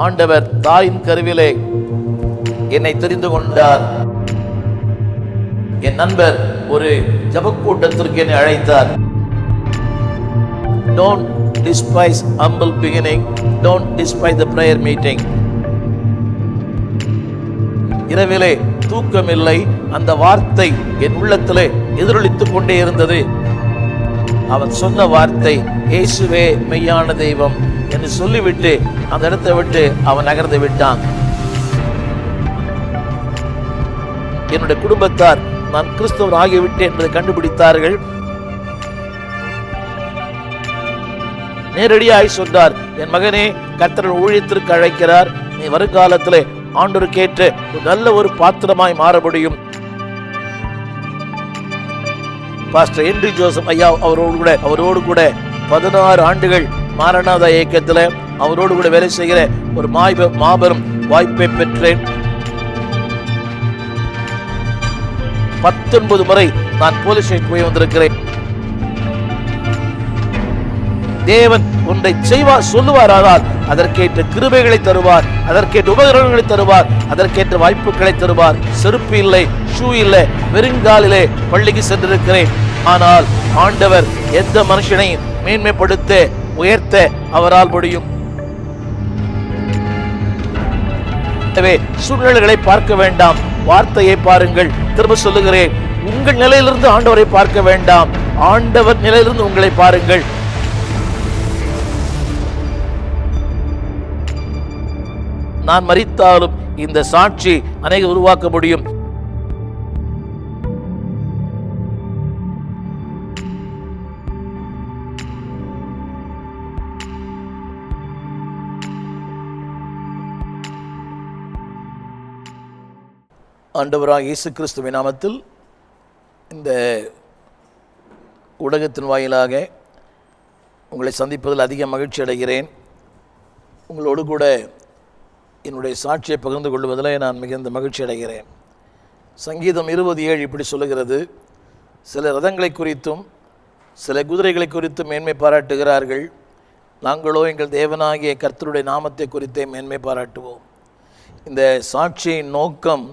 ஆண்டவர் தாயின் கருவிலே என்னை தெரிந்து கொண்டார். என் நண்பர் ஒரு ஜபக்கூட்டத்திற்கு என்னை அழைத்தார். Don't despise humble beginning. Don't despise the prayer meeting. இரவிலே தூக்கமில்லை. அந்த வார்த்தை என் உள்ளத்திலே எதிரொலித்துக் கொண்டே இருந்தது. அவன் சொன்ன வார்த்தை, இயேசுவே மெய்யான தெய்வம் என்று சொல்லிவிட்டு அந்த இடத்தை விட்டு அவன் நகர்ந்து விட்டான். என்னுடைய குடும்பத்தார் நான் கிறிஸ்தவர் ஆகிவிட்டேன் என்பதை கண்டுபிடித்தார்கள். நேரடியாய் சொன்னார், என் மகனே, கர்த்தர் ஊழியத்திற்கு அழைக்கிறார். நீ வருங்காலத்திலே ஆண்டவருக்கேற்ற நல்ல ஒரு பாத்திரமாய் மாற முடியும். பாஸ்டர் ஹென்றி ஜோசப் ஐயா அவரோடு கூட 16 ஆண்டுகள் மாரநாதா இயக்கத்தில் அவரோடு கூட வேலை செய்கிற ஒரு மாபெரும் வாய்ப்பை பெற்றேன். 19 முறை நான் போலீஸ் ஸ்டேஷன் போய் வந்திருக்கிறேன். தேவன் ஒன்றை செய்வார் சொல்லுவாரானால் அதற்கேற்ற கிருபைகளை தருவார், அதற்கேற்ற உபகரணங்களை தருவார், அதற்கேற்ற வாய்ப்புகளை தருவார். செருப்பு இல்லை, ஷூ இல்லை, வெறுங்காலிலே பள்ளிக்கு சென்றிருக்கிறேன். ஆனால் ஆண்டவர் எந்த மனுஷனையும் மேன்மைப்படுத்த உயர்த்த அவரால் முடியும். எனவே சூழ்நிலைகளை பார்க்க வேண்டாம், வார்த்தையை பாருங்கள். திரும்ப சொல்லுகிறேன், உங்கள் நிலையிலிருந்து ஆண்டவரை பார்க்க வேண்டாம், ஆண்டவர் நிலையிலிருந்து உங்களை பாருங்கள். நான் மரித்தாலும் இந்த சாட்சி அநேக உருவாக்க முடியும். ஆண்டவராக இயேசு கிறிஸ்துவின் நாமத்தில் இந்த ஊடகத்தின் வாயிலாக உங்களை சந்திப்பதில் அதிக மகிழ்ச்சி அடைகிறேன். உங்களோடு கூட என்னுடைய சாட்சியை பகிர்ந்து கொள்வதில் நான் மிகுந்த மகிழ்ச்சி அடைகிறேன். சங்கீதம் 27 இப்படி சொல்லுகிறது, சில ரதங்களை குறித்தும் சில குதிரைகளை குறித்தும் மேன்மை பாராட்டுகிறார்கள், நாங்களோ எங்கள் தேவனாகிய கர்த்தருடைய நாமத்தை குறித்தே மேன்மை பாராட்டுவோம். இந்த சாட்சியின் நோக்கம்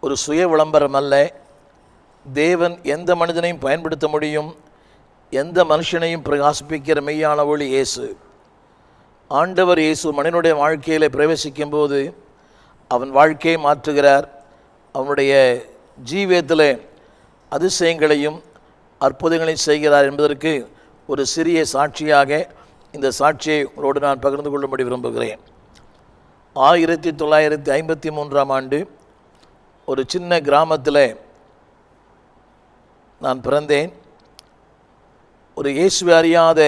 ஒரு சுய விளம்பரம் அல்ல. தேவன் எந்த மனிதனையும் பயன்படுத்த முடியும், எந்த மனுஷனையும் பிரகாசிப்பிக்கிற மெய்யான ஒளி இயேசு. ஆண்டவர் இயேசு மனிதனுடைய வாழ்க்கையில் பிரவேசிக்கும் போது அவன் வாழ்க்கையை மாற்றுகிறார். அவனுடைய ஜீவியத்தில் அதிசயங்களையும் அற்புதங்களையும் செய்கிறார் என்பதற்கு ஒரு சிறிய சாட்சியாக இந்த சாட்சியை உங்களோடு நான் பகிர்ந்து கொள்ளும்படி விரும்புகிறேன். 1953ஆம் ஆண்டு ஒரு சின்ன கிராமத்தில் நான் பிறந்தேன். ஒரு இயேசுவை அறியாத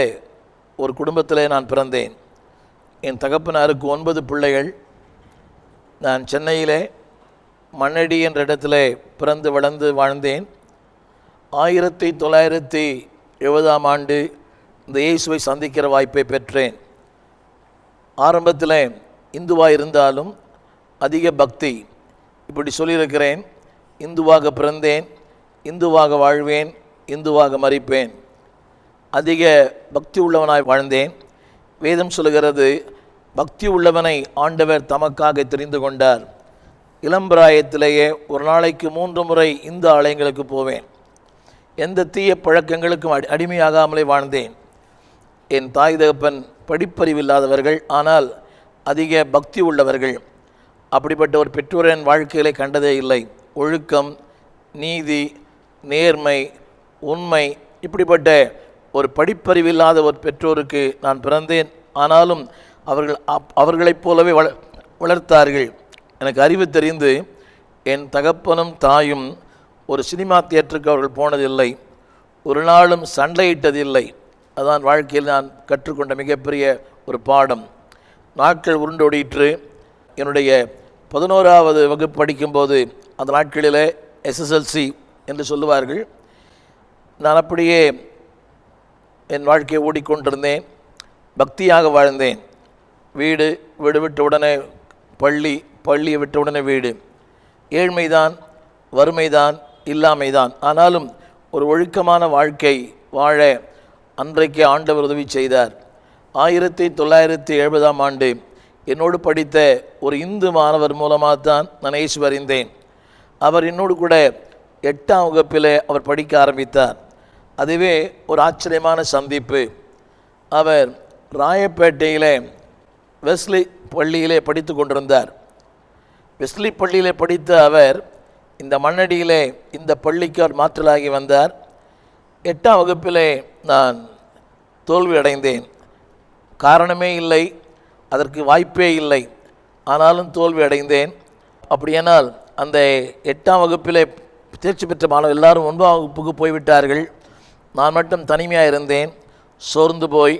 ஒரு குடும்பத்தில் நான் பிறந்தேன். என் தகப்பனாருக்கு 9 பிள்ளைகள். நான் சென்னையிலே மண்ணடி என்ற இடத்துல பிறந்து வளர்ந்து வாழ்ந்தேன். 1970ஆம் ஆண்டு இந்த இயேசுவை சந்திக்கிற வாய்ப்பை பெற்றேன். ஆரம்பத்தில் இந்துவாக இருந்தாலும் அதிக பக்தி. இப்படி சொல்லியிருக்கிறேன், இந்துவாக பிறந்தேன், இந்துவாக வாழ்வேன், இந்துவாக மரிப்பேன். அதிக பக்தி உள்ளவனாய் வாழ்ந்தேன். வேதம் சொல்லுகிறது, பக்தி உள்ளவனை ஆண்டவர் தமக்காக தெரிந்து கொண்டார். இளம்பிராயத்திலேயே ஒரு நாளைக்கு 3 முறை இந்து ஆலயங்களுக்கு போவேன். எந்த தீய பழக்கங்களுக்கும் அடிமையாகாமலே வாழ்ந்தேன். என் தாய் தகப்பன் படிப்பறிவில்லாதவர்கள், ஆனால் அதிக பக்தி உள்ளவர்கள். அப்படிப்பட்ட ஒரு பெற்றோர் என் வாழ்க்கையிலே கண்டதே இல்லை. ஒழுக்கம், நீதி, நேர்மை, உண்மை, இப்படிப்பட்ட ஒரு படிப்பறிவில்லாத ஒரு பெற்றோருக்கு நான் பிறந்தேன். ஆனாலும் அவர்களைப் போலவே வளர்த்தார்கள். எனக்கு அறிவு தெரிந்து என் தகப்பனும் தாயும் ஒரு சினிமா தியேட்டருக்கு அவர்கள் போனதில்லை, ஒரு நாளும் சண்டையிட்டதில்லை. அதுதான் வாழ்க்கையில் நான் கற்றுக்கொண்ட மிகப்பெரிய ஒரு பாடம். நாட்கள் உருண்டோடிற்று. என்னுடைய 11வது வகுப்பு படிக்கும்போது அந்த நாட்களில் SSLC என்று சொல்லுவார்கள். நான் அப்படியே என் வாழ்க்கையை ஓடிக்கொண்டிருந்தேன். பக்தியாக வாழ்ந்தேன். வீடு விட்ட உடனே பள்ளி, பள்ளியை விட்ட உடனே வீடு. ஏழ்மைதான், வறுமைதான், இல்லாமைதான். ஆனாலும் ஒரு ஒழுக்கமான வாழ்க்கை வாழ அன்றைக்கு ஆண்டவர் உதவி செய்தார். 1970ஆம் ஆண்டு என்னோடு படித்த ஒரு இந்து மாணவர் மூலமாக தான் நான் இயேசு அறிந்தேன். அவர் என்னோடு கூட 8ஆம் வகுப்பில் அவர் படிக்க ஆரம்பித்தார். அதுவே ஒரு ஆச்சரியமான சந்திப்பு. அவர் ராயப்பேட்டையில் வெஸ்லி பள்ளியிலே படித்து கொண்டிருந்தார். வெஸ்லி பள்ளியிலே படித்த அவர் இந்த மண்ணடியிலே இந்த பள்ளிக்கு அவர் மாற்றலாகி வந்தார். 8ஆம் வகுப்பிலே நான் தோல்வி அடைந்தேன். காரணமே இல்லை, அதற்கு வாய்ப்பே இல்லை. ஆனாலும் தோல்வி அடைந்தேன். அப்படியானால் அந்த 8ஆம் வகுப்பிலே தேர்ச்சி பெற்ற மாணவர் எல்லாரும் 9ஆம் வகுப்புக்கு போய்விட்டார்கள். நான் மட்டும் தனிமையாக இருந்தேன். சோர்ந்து போய்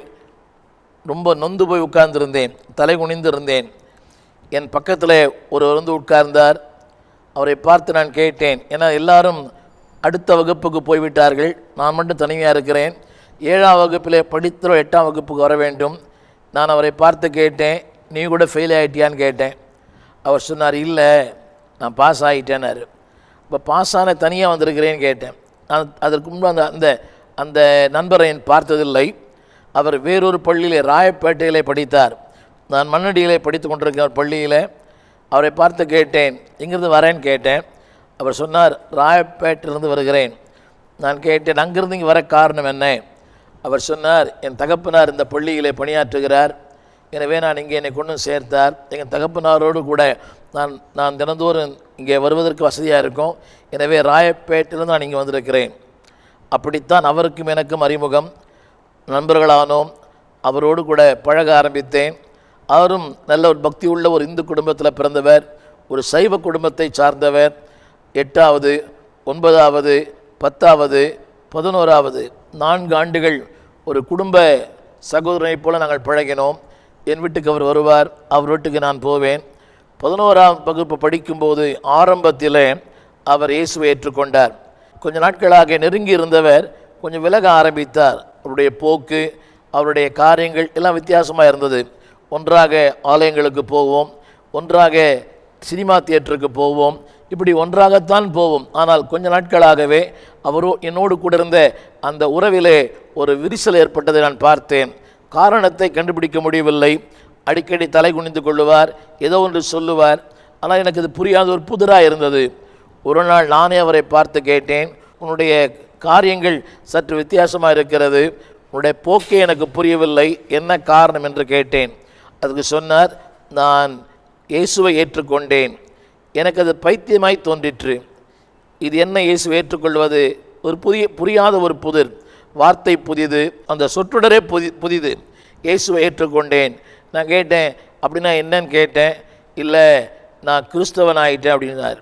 ரொம்ப நொந்து போய் உட்கார்ந்திருந்தேன். தலை குனிந்திருந்தேன். என் பக்கத்தில் ஒருவர் வந்து உட்கார்ந்தார். அவரை பார்த்து நான் கேட்டேன், ஏன்னா எல்லாரும் அடுத்த வகுப்புக்கு போய்விட்டார்கள், நான் மட்டும் தனிமையாக இருக்கிறேன். 7ஆம் வகுப்பில் படித்த 8ஆம் வகுப்புக்கு வர வேண்டும். நான் அவரை பார்த்து கேட்டேன், நீ கூட ஃபெயில் ஆகிட்டியான்னு கேட்டேன். அவர் சொன்னார், இல்லை நான் பாஸ் ஆகிட்டேன்னாரு. இப்போ பாஸ் ஆன தனியாக வந்திருக்கிறேன்னு கேட்டேன். நான் அதற்கு முன்பு அந்த அந்த நண்பரை பார்த்ததில்லை. அவர் வேறொரு பள்ளியிலே ராயப்பேட்டையிலே படித்தார். நான் மண்ணடியிலே படித்து கொண்டிருக்கிற பள்ளியில் அவரை பார்த்து கேட்டேன், எங்கிருந்து வரேன்னு கேட்டேன். அவர் சொன்னார், ராயப்பேட்டையிலிருந்து வருகிறேன். நான் கேட்டேன், அங்கிருந்து இங்கே வர காரணம் என்ன? அவர் சொன்னார், என் தகப்பனார் இந்த பள்ளியிலே பணியாற்றுகிறார், எனவே நான் இங்கே என்னை கொண்டு சேர்த்தார். எங்கள் தகப்பனாரோடு கூட நான் தினந்தோறும் இங்கே வருவதற்கு வசதியாக இருக்கும், எனவே ராயப்பேட்டையிலிருந்து நான் இங்கே வந்திருக்கிறேன். அப்படித்தான் அவருக்கும் எனக்கும் அறிமுகம். நண்பர்களானோம். அவரோடு கூட பழக ஆரம்பித்தேன். அவரும் நல்ல ஒரு பக்தி உள்ள ஒரு இந்து குடும்பத்தில் பிறந்தவர், ஒரு சைவ குடும்பத்தை சார்ந்தவர். 8வது, 9வது, 10வது, 11வது 4 ஆண்டுகள் ஒரு குடும்ப சகோதரனைப் போல நாங்கள் பழகினோம். என் வீட்டுக்கு அவர் வருவார், அவர் வீட்டுக்கு நான் போவேன். 11ஆம் வகுப்பு படிக்கும்போது ஆரம்பத்தில் அவர் இயேசுவை ஏற்றுக்கொண்டார். கொஞ்ச நாட்களாக நெருங்கி இருந்தவர் கொஞ்சம் விலக ஆரம்பித்தார். அவருடைய போக்கு, அவருடைய காரியங்கள் எல்லாம் வித்தியாசமாக இருந்தது. ஒன்றாக ஆலயங்களுக்கு போவோம், ஒன்றாக சினிமா தியேட்டருக்கு போவோம், இப்படி ஒன்றாகத்தான் போவோம். ஆனால் கொஞ்ச நாட்களாகவே என்னோடு கூட இருந்த அந்த உறவிலே ஒரு விரிசல் ஏற்பட்டதை நான் பார்த்தேன். காரணத்தை கண்டுபிடிக்க முடியவில்லை. அடிக்கடி தலை குனிந்து கொள்ளுவார், ஏதோ ஒன்று சொல்லுவார். ஆனால் எனக்கு இது புரியாத ஒரு புதிராக இருந்தது. ஒரு நாள் நானே அவரை பார்த்து கேட்டேன், உன்னுடைய காரியங்கள் சற்று வித்தியாசமாக இருக்கிறது, உன்னுடைய போக்கே எனக்கு புரியவில்லை, என்ன காரணம் என்று கேட்டேன். அதுக்கு சொன்னார், நான் இயேசுவை ஏற்றுக்கொண்டேன், எனக்கு அது பைத்தியமாய் தோன்றிற்று. இது என்ன இயேசுவை ஏற்றுக்கொள்வது? ஒரு புரியாத ஒரு புதிர், வார்த்தை புதிது, அந்த சொற்றொடரே புதிது. இயேசுவை ஏற்றுக்கொண்டேன். நான் கேட்டேன், அப்படின்னா என்னன்னு கேட்டேன். இல்லை, நான் கிறிஸ்தவன் ஆகிட்டேன் அப்படின்னார்.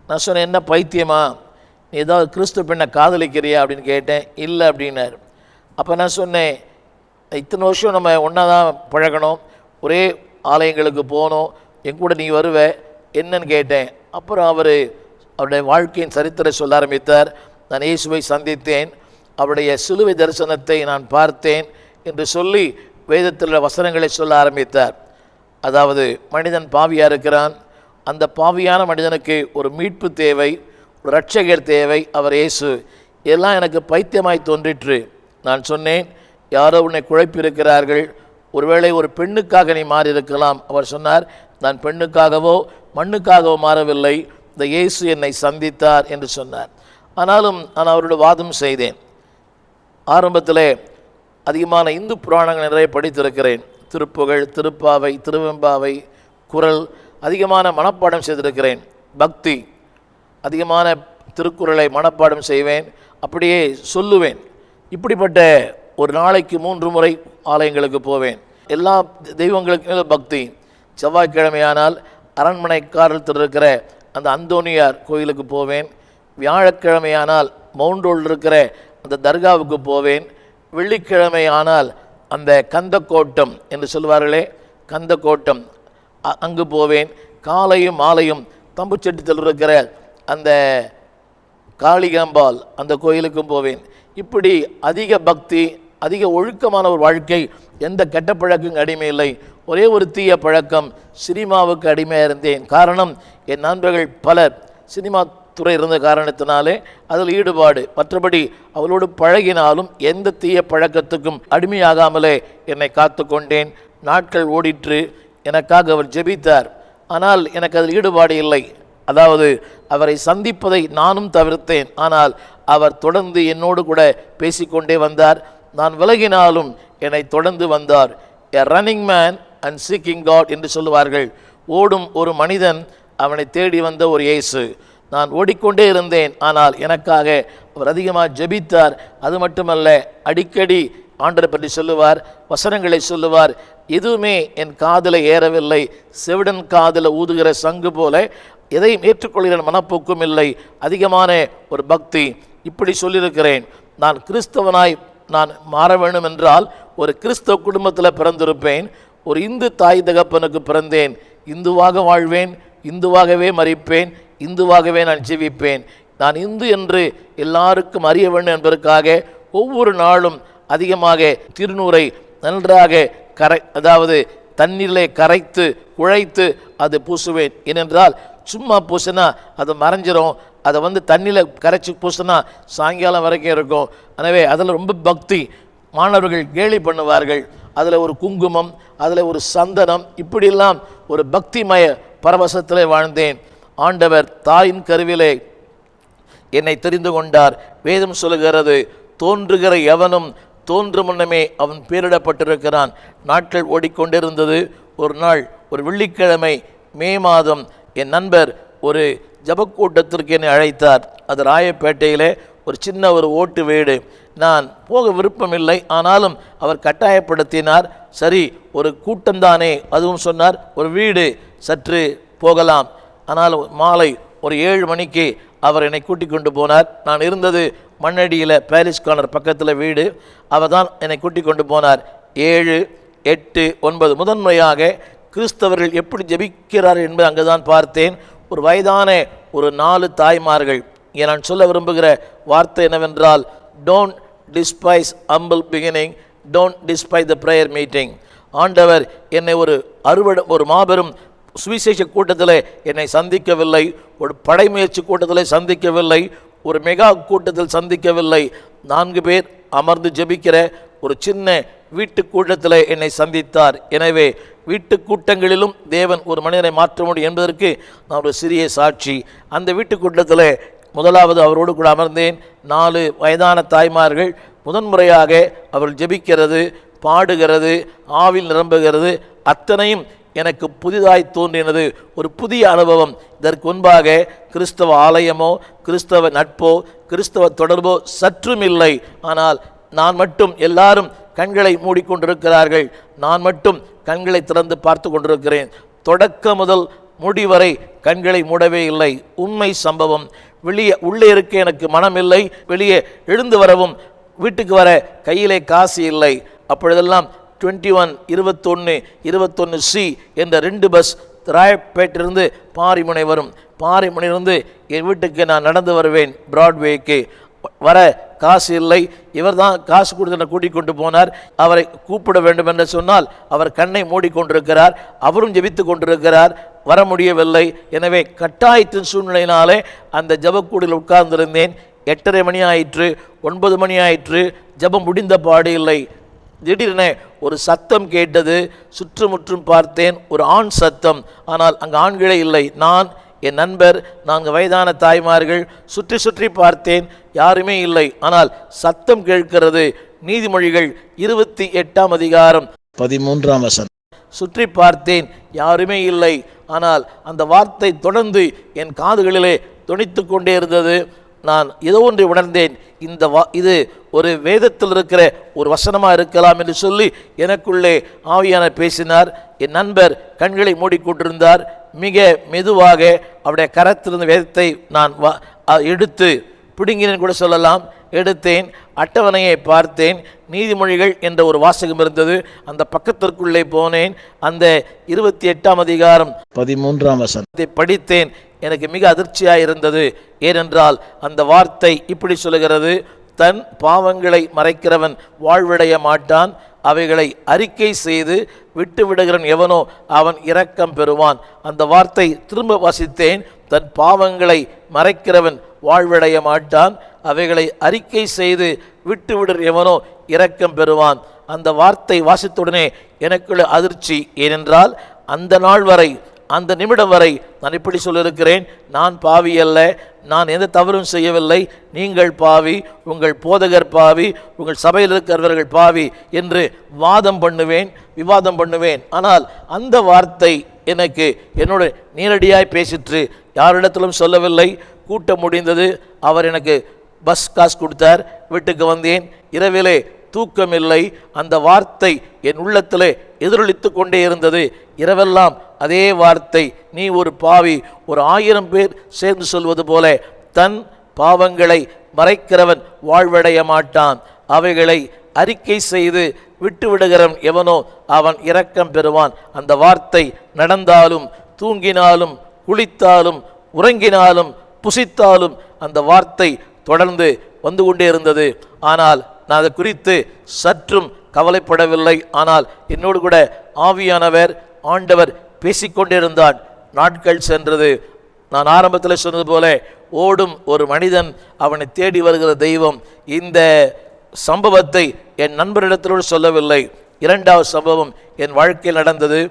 நான் சொன்னேன், என்ன பைத்தியமா, நீ ஏதாவது கிறிஸ்துவ பெண்ணை காதலிக்கிறியா அப்படின்னு கேட்டேன். இல்லை அப்படின்னார். அப்போ நான் சொன்னேன், இத்தனை வருஷம் நம்ம ஒன்றா தான் பழகணும், ஒரே ஆலயங்களுக்கு போகணும், என் கூட நீ வருவ, என்னன்னு கேட்டேன். அப்புறம் அவருடைய வாழ்க்கையின் சரித்திரை சொல்ல ஆரம்பித்தார். நான் இயேசுவை சந்தித்தேன், அவருடைய சிலுவை தரிசனத்தை நான் பார்த்தேன் என்று சொல்லி வேதத்தில் வசனங்களை சொல்ல ஆரம்பித்தார். அதாவது மனிதன் பாவியாக இருக்கிறான், அந்த பாவியான மனிதனுக்கு ஒரு மீட்பு தேவை, ஒரு இரட்சகர் தேவை, அவர் இயேசு. எல்லாம் எனக்கு பைத்தியமாய் தோன்றிற்று. நான் சொன்னேன், யாரோ உன்னை குழப்பியிருக்கிறார்கள், ஒருவேளை ஒரு பெண்ணுக்காக நீ மாறி இருக்கலாம். அவர் சொன்னார், நான் பெண்ணுக்காகவோ மண்ணுக்காகவோ மாறவில்லை, இந்த இயேசு என்னை சந்தித்தார் என்று சொன்னார். ஆனாலும் நான் அவரோட வாதம் செய்தேன். ஆரம்பத்தில் அதிகமான இந்து புராணங்கள் நிறைய படித்திருக்கிறேன். திருப்புகழ், திருப்பாவை, திருவெம்பாவை, குறள் அதிகமான மனப்பாடம் செய்திருக்கிறேன். பக்தி அதிகமான திருக்குறளை மனப்பாடம் செய்வேன், அப்படியே சொல்லுவேன். இப்படிப்பட்ட ஒரு நாளைக்கு 3 முறை ஆலயங்களுக்கு போவேன். எல்லா தெய்வங்களுக்கும் பக்தி. செவ்வாய்க்கிழமையானால் அரண்மனைக்காரத்தில் இருக்கிற அந்த அந்தோனியார் கோயிலுக்கு போவேன். வியாழக்கிழமையானால் மவுண்டோல் இருக்கிற அந்த தர்காவுக்கு போவேன். வெள்ளிக்கிழமையானால் அந்த கந்தக்கோட்டம் என்று சொல்வார்களே, கந்தக்கோட்டம், அங்கு போவேன். காலையும் மாலையும் தம்புச்செட்டித்தில் இருக்கிற அந்த காளிகாம்பாள் அந்த கோயிலுக்கும் போவேன். இப்படி அதிக பக்தி, அதிக ஒழுக்கமான ஒரு வாழ்க்கை. எந்த கெட்ட பழக்கம் அடிமை இல்லை. ஒரே ஒரு தீய பழக்கம், சினிமாவுக்கு அடிமையாக இருந்தேன். காரணம், என் நண்பர்கள் பலர் சினிமா துறை இருந்த காரணத்தினாலே அதில் ஈடுபாடு. மற்றபடி அவளோடு பழகினாலும் எந்த தீய பழக்கத்துக்கும் அடிமையாகாமலே என்னை காத்து கொண்டேன். நாட்கள் ஓடிற்று. எனக்காக அவர் ஜெபித்தார். ஆனால் எனக்கு அதில் ஈடுபாடு இல்லை. அதாவது அவரை சந்திப்பதை நானும் தவிர்த்தேன். ஆனால் அவர் தொடர்ந்து என்னோடு கூட பேசிக்கொண்டே வந்தார். நான் விலகினாலும் என்னை தொடர்ந்து வந்தார். A running man and seeking God என்று சொல்லுவார்கள். ஓடும் ஒரு மனிதன், அவனை தேடி வந்த ஒரு இயேசு. நான் ஓடிக்கொண்டே இருந்தேன். ஆனால் எனக்காக அவர் அதிகமாக ஜெபித்தார். அது மட்டுமல்ல, அடிக்கடி ஆண்டரை பற்றி சொல்லுவார், வசனங்களை சொல்லுவார். எதுவுமே என் காதில் ஏறவில்லை. செவிடன் காதில் ஊதுகிற சங்கு போல எதையும் ஏற்றுக்கொள்கிற மனப்போக்கும் இல்லை. அதிகமான ஒரு பக்தி. இப்படி சொல்லியிருக்கிறேன், நான் கிறிஸ்தவனாய் நான் மாற வேண்டும் என்றால் ஒரு கிறிஸ்தவ குடும்பத்தில் பிறந்திருப்பேன். ஒரு இந்து தாய் தகப்பனுக்கு பிறந்தேன். இந்துவாக வாழ்வேன், இந்துவாகவே மரிப்பேன், இந்துவாகவே நான் ஜீவிப்பேன். நான் இந்து என்று எல்லாருக்கும் அறிய வேண்டும் என்பதற்காக ஒவ்வொரு நாளும் அதிகமாக திருநூறை நன்றாக அதாவது தண்ணீரிலே கரைத்து குழைத்து அது பூசுவேன். ஏனென்றால் சும்மா பூசினா அது மறைஞ்சிரும். அதை தண்ணியில் கரைச்சி பூசினா சாயங்காலம் வரைக்கும் இருக்கும். எனவே அதில் ரொம்ப பக்தி. மாணவர்கள் கேலி பண்ணுவார்கள். அதில் ஒரு குங்குமம், அதில் ஒரு சந்தனம், இப்படியெல்லாம் ஒரு பக்திமய பரவசத்திலே வாழ்ந்தேன். ஆண்டவர் தாயின் கருவிலே என்னை தெரிந்து கொண்டார். வேதம் சொல்லுகிறது, தோன்றுகிற எவனும் தோன்றும் முன்னமே அவன் பேரிடப்பட்டிருக்கிறான். நாட்கள் ஓடிக்கொண்டிருந்தது. ஒரு நாள், ஒரு வெள்ளிக்கிழமை, மே மாதம், என் நண்பர் ஒரு ஜபக்கூட்டத்திற்கு என்னை அழைத்தார். அது ராயப்பேட்டையிலே ஒரு சின்ன ஒரு ஓட்டு வீடு. நான் போக விருப்பமில்லை. ஆனாலும் அவர் கட்டாயப்படுத்தினார். சரி, ஒரு கூட்டம்தானே, அதுவும் சொன்னார், ஒரு வீடு, சற்று போகலாம். ஆனால் மாலை ஒரு 7 மணிக்கு அவர் என்னை கூட்டிக் கொண்டு போனார். நான் இருந்தது மண்ணடியில் பாரிஸ் கார்னர் பக்கத்தில் வீடு. அவர் தான் என்னை கூட்டிக் கொண்டு போனார். 7, 8, 9 முதன்மையாக கிறிஸ்தவர்கள் எப்படி ஜெபிக்கிறார்கள் என்பது அங்கு தான் பார்த்தேன். ஒரு வயதான ஒரு 4 தாய்மார்கள். நான் சொல்ல விரும்புகிற வார்த்தை என்னவென்றால், don't despise humble beginning, don't despise the prayer meeting. ஆண்டவர் என்னை ஒரு மாபெரும் சுவிசேஷ கூட்டத்தில் என்னை சந்திக்கவில்லை, ஒரு படைமுயற்சி கூட்டத்தில் சந்திக்கவில்லை, ஒரு மெகா கூட்டத்தில் சந்திக்கவில்லை. 4 பேர் அமர்ந்து ஜெபிக்கிற ஒரு சின்ன வீட்டு கூட்டத்தில் என்னை சந்தித்தார். எனவே வீட்டு கூட்டங்களிலும் தேவன் ஒரு மனிதனை மாற்ற முடியும் என்பதற்கு நான் ஒரு சிறிய சாட்சி. அந்த வீட்டு கூட்டத்தில் முதலாவது அவரோடு கூட அமர்ந்தேன். 4 வயதான தாய்மார்கள். முதன்முறையாக அவர்கள் ஜெபிக்கிறது, பாடுகிறது, ஆவில் நிரம்புகிறது, அத்தனையும் எனக்கு புதிதாய் தோன்றினது. ஒரு புதிய அனுபவம். இதற்கு முன்பாக கிறிஸ்தவ ஆலயமோ கிறிஸ்தவ நட்போ கிறிஸ்தவ தொடர்போ சற்றும் இல்லை. ஆனால் நான் மட்டும், எல்லாரும் கண்களை மூடிக்கொண்டிருக்கிறார்கள், நான் மட்டும் கண்களை திறந்து பார்த்து கொண்டிருக்கிறேன். தொடக்க முதல் முடிவரை கண்களை மூடவே இல்லை. உண்மை சம்பவம். உள்ளே இருக்க எனக்கு மனம் இல்லை. வெளியே எழுந்து வரவும், வீட்டுக்கு வர கையிலே காசு இல்லை. அப்பொழுதெல்லாம் 21, 21, 21C என்ற 2 பஸ் ராயப்பேட்டிலிருந்து பாரிமுனை வரும். பாரிமுனையிலிருந்து என் வீட்டுக்கு நான் நடந்து வருவேன். பிராட்வேக்கு வர காசு இல்லை. இவர் தான் காசு கொடுத்து என்னை கூட்டிக் கொண்டு போனார். அவரை கூப்பிட வேண்டும் என்று சொன்னால் அவர் கண்ணை மூடிக்கொண்டிருக்கிறார். அவரும் ஜெபித்து கொண்டிருக்கிறார். வர முடியவில்லை. எனவே கட்டாயத்தின் சூழ்நிலையினாலே அந்த ஜபக்கூடில் உட்கார்ந்திருந்தேன். 8:30 மணி ஆயிற்று, 9 மணி ஆயிற்று. ஜபம் முடிந்த பாடு இல்லை. திடீரென ஒரு சத்தம் கேட்டது. சுற்றுமுற்றும் பார்த்தேன். ஒரு ஆண் சத்தம். ஆனால் அங்கு ஆண்களே இல்லை. நான், என் நண்பர், 4 வயதான தாய்மார்கள். சுற்றி சுற்றி பார்த்தேன், யாருமே இல்லை. ஆனால் சத்தம் கேட்கிறது. நீதிமொழிகள் 28ஆம் அதிகாரம் 13ஆம் வசனம். சுற்றி பார்த்தேன், யாருமே இல்லை. ஆனால் அந்த வார்த்தை தொடர்ந்து என் காதுகளிலே தொனித்து கொண்டே இருந்தது. நான் ஏதோ ஒன்றை உணர்ந்தேன். இது ஒரு வேதத்தில் இருக்கிற ஒரு வசனமாக இருக்கலாம் என்று சொல்லி எனக்குள்ளே ஆவியான பேசினார். என் நண்பர் கண்களை மூடிக்கொண்டிருந்தார். மிக மெதுவாக அவருடைய கரத்திலிருந்து வேதத்தை நான் எடுத்து பிடுங்கினேன் கூட சொல்லலாம். எடுத்தேன். அட்டவணையை பார்த்தேன். நீதிமொழிகள் என்ற ஒரு வாசகம் இருந்தது. அந்த பக்கத்திற்குள்ளே போனேன். அந்த 28ஆம் அதிகாரம் 13ஆம் வசனத்தை படித்தேன். எனக்கு மிக அதிர்ச்சியாக இருந்தது. ஏனென்றால் அந்த வார்த்தை இப்படி சொல்லுகிறது, தன் பாவங்களை மறைக்கிறவன் வாழ்வடைய மாட்டான், அவைகளை அறிக்கை செய்து விட்டு விடுகிறவன் எவனோ அவன் இரக்கம் பெறுவான். அந்த வார்த்தை திரும்ப வாசித்தேன். தன் பாவங்களை மறைக்கிறவன் வாழ்வடைய மாட்டான், அவைகளை அறிக்கை செய்து விட்டு விடுகிற எவனோ இரக்கம் பெறுவான். அந்த வார்த்தை வாசித்துடனே எனக்குள்ள அதிர்ச்சி. ஏனென்றால் அந்த நாள் வரை, அந்த நிமிடம் வரை நான் இப்படி சொல்லியிருக்கிறேன், நான் பாவி அல்ல, நான் எந்த தவறும் செய்யவில்லை, நீங்கள் பாவி, உங்கள் போதகர் பாவி, உங்கள் சபையில் இருக்கிறவர்கள் பாவி என்று வாதம் பண்ணுவேன், விவாதம் பண்ணுவேன். ஆனால் அந்த வார்த்தை எனக்கு என்னோட நேரடியாய் பேசிற்று, யாரிடத்திலும் சொல்லவில்லை. கூட்டம் முடிந்தது, அவர் எனக்கு பஸ் காசு கொடுத்தார், வீட்டுக்கு வந்தேன். இரவிலே தூக்கமில்லை. அந்த வார்த்தை என் உள்ளத்திலே எதிரொலித்து கொண்டே இருந்தது. இரவெல்லாம் அதே வார்த்தை, நீ ஒரு பாவி. ஒரு 1000 பேர் சேர்ந்து சொல்வது போல, தன் பாவங்களை மறைக்கிறவன் வாழ்வடைய மாட்டான், அவைகளை அறிக்கை செய்து விட்டு விடுகிறவன் எவனோ அவன் இரக்கம் பெறுவான். அந்த வார்த்தை நடந்தாலும், தூங்கினாலும், குளித்தாலும், உறங்கினாலும், புசித்தாலும் அந்த வார்த்தை தொடர்ந்து வந்து கொண்டே இருந்தது. ஆனால் நான் அதை குறித்து சற்றும் கவலைப்படவில்லை. ஆனால் என்னோடு கூட ஆவியானவர், ஆண்டவர் பேசிக்கொண்டிருந்தான். நாட்கள் சென்றது. நான் ஆரம்பத்தில் சொன்னது போல, ஓடும் ஒரு மனிதன் அவனை தேடி வருகிற தெய்வம். இந்த சம்பவத்தை என் நண்பரிடத்திலோடு சொல்லவில்லை. 2வது சம்பவம் என் வாழ்க்கையில் நடந்தது.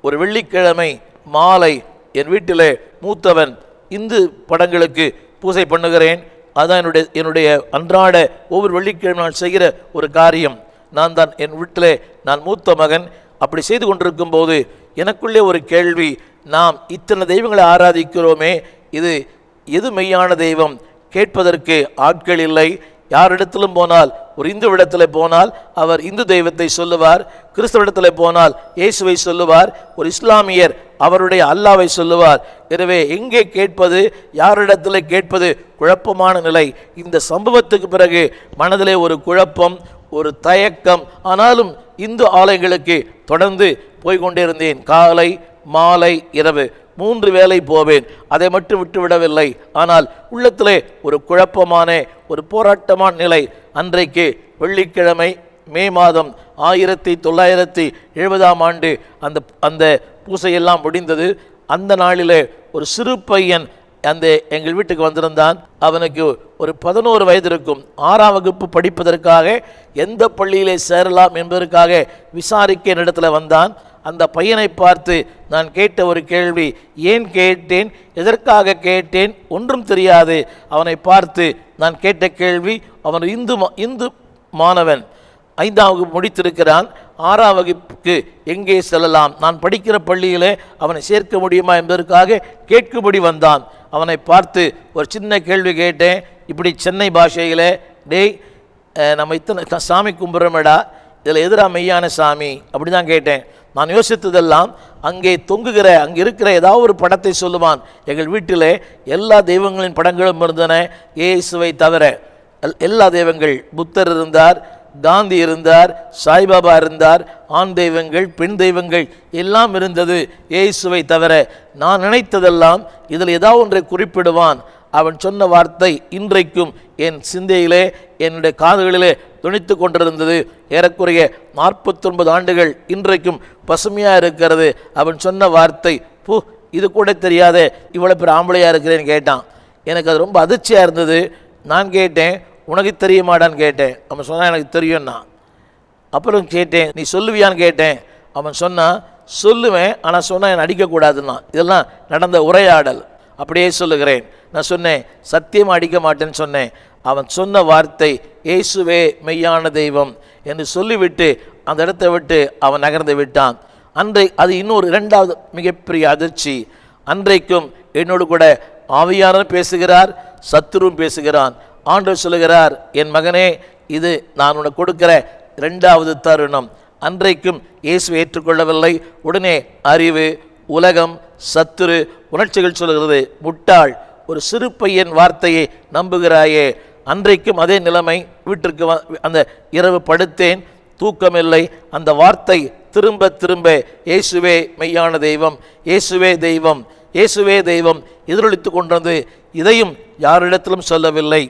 ஒரு வெள்ளிக்கிழமை மாலை என் வீட்டிலே மூத்தவன் இந்து படங்களுக்கு பூஜை பண்ணுகிறேன். அதுதான் என்னுடைய அன்றாட ஒவ்வொரு வெள்ளிக்கிழமை நான் செய்கிற ஒரு காரியம். நான் தான் என் வீட்டிலே நான் மூத்த மகன். அப்படி செய்து கொண்டிருக்கும் போது எனக்குள்ளே ஒரு கேள்வி, நாம் இத்தனை தெய்வங்களை ஆராதிக்கிறோமே, இது எது மெய்யான தெய்வம்? கேட்பதற்கு ஆட்கள் இல்லை. யாரிடத்திலும் போனால், ஒரு இந்துவிடத்தில் போனால் அவர் இந்து தெய்வத்தை சொல்லுவார், கிறிஸ்தவரிடத்தில் போனால் இயேசுவை சொல்லுவார், ஒரு இஸ்லாமியர் அவருடைய அல்லாவை சொல்லுவார். எனவே எங்கே கேட்பது, யாரிடத்தில் கேட்பது? குழப்பமான நிலை. இந்த சம்பவத்துக்கு பிறகு மனதிலே ஒரு குழப்பம், ஒரு தயக்கம். ஆனாலும் இந்து ஆலயங்களுக்கு தொடர்ந்து போய்கொண்டிருந்தேன். காலை, மாலை, இரவு 3 வேளை போவேன். அதை மட்டும் விட்டுவிடவில்லை. ஆனால் உள்ளத்திலே ஒரு குழப்பமான, ஒரு போராட்டமான நிலை. அன்றைக்கு வெள்ளிக்கிழமை, மே மாதம் 1970ஆம் ஆண்டு அந்த பூசையெல்லாம் முடிந்தது. அந்த நாளிலே ஒரு சிறு பையன் எங்கள் வீட்டுக்கு வந்திருந்தான். அவனுக்கு ஒரு 11 வயது இருக்கும். 6ஆம் வகுப்பு படிப்பதற்காக எந்த பள்ளியிலே சேரலாம் என்பதற்காக விசாரிக்க என்னிடத்தில் வந்தான். அந்த பையனை பார்த்து நான் கேட்ட ஒரு கேள்வி, ஏன் கேட்டேன், எதற்காக கேட்டேன், ஒன்றும் தெரியாது. அவனை பார்த்து நான் கேட்ட கேள்வி, அவன் இந்து மாணவன், 5ஆம் வகுப்பு முடித்திருக்கிறான். 6ஆம் வகுப்புக்கு எங்கே செல்லலாம், நான் படிக்கிற பள்ளியிலே அவனை சேர்க்க முடியுமா என்பதற்காக கேட்கும்படி வந்தான். அவனை பார்த்து ஒரு சின்ன கேள்வி கேட்டேன். இப்படி சென்னை பாஷையில், டேய், நம்ம இத்தனை சாமி கும்பிட்றோமேடா, இதில் எதிரா மெய்யான சாமி? அப்படி தான் கேட்டேன். நான் யோசித்ததெல்லாம், அங்கே தொங்குகிற, அங்கே இருக்கிற ஏதாவது ஒரு படத்தை சொல்லுவான். எங்கள் வீட்டில் எல்லா தெய்வங்களின் படங்களும் இருந்தன, இயேசுவை தவிர. எல்லா தெய்வங்கள், புத்தர் இருந்தார், காந்தி இருந்தார், சாய்பாபா இருந்தார், ஆண் தெய்வங்கள், பெண் தெய்வங்கள் எல்லாம் இருந்தது, இயேசுவை தவிர. நான் நினைத்ததெல்லாம் இதில் ஏதாவது ஒன்றை குறிப்பிடுவான். அவன் சொன்ன வார்த்தை இன்றைக்கும் என் சிந்தையிலே, என்னுடைய காதுகளிலே துணித்து கொண்டிருந்தது. ஏறக்குறைய 49 ஆண்டுகள் இன்றைக்கும் பசுமையாக இருக்கிறது. அவன் சொன்ன வார்த்தை, இது கூட தெரியாத இவ்வளோ பேர் ஆம்பளையாக இருக்கிறேன்னு கேட்டான். எனக்கு அது ரொம்ப அதிர்ச்சியாக இருந்தது. நான் கேட்டேன், உனக்கு தெரியுமாடான்னு கேட்டேன். அவன் சொன்னான், எனக்கு தெரியும்னா. அப்புறம் கேட்டேன், நீ சொல்லுவியான்னு கேட்டேன். அவன் சொன்னான், சொல்லுவேன், ஆனால் சொன்னால் என்னை அடிக்கக்கூடாதுன்னா. இதெல்லாம் நடந்த உரையாடல். அப்படியே சொல்லுகிறேன். நான் சொன்னேன், சத்தியமாக அடிக்க மாட்டேன்னு சொன்னேன். அவன் சொன்ன வார்த்தை, இயேசுவே மெய்யான தெய்வம் என்று சொல்லிவிட்டு அந்த இடத்தை விட்டு அவன் நகர்ந்து விட்டான். அது இன்னொரு 2வது மிகப்பெரிய அதிர்ச்சி. அன்றைக்கும் என்னோடு கூட ஆவியானவர் பேசுகிறார், சத்துருவும் பேசுகிறான். ஆண்டவர் சொல்லுகிறார், என் மகனே, இது நான் உனக்கு கொடுக்கிற 2வது தருணம். அன்றைக்கும் இயேசு ஏற்றுக்கொள்ளவில்லை. உடனே அறிவு, உலகம், சத்துரு, உணர்ச்சிகள் சொல்கிறது, முட்டாள், ஒரு சிறு பையன் வார்த்தையை நம்புகிறாயே. அன்றைக்கும் அதே நிலைமை. வீட்டிற்கு அந்த இரவு படுத்தேன், தூக்கமில்லை. அந்த வார்த்தை திரும்ப திரும்ப, இயேசுவே மெய்யான தெய்வம், இயேசுவே தெய்வம், இயேசுவே தெய்வம் எதிரொலித்து கொண்டது. இதையும் யாரிடத்திலும் சொல்லவில்லை.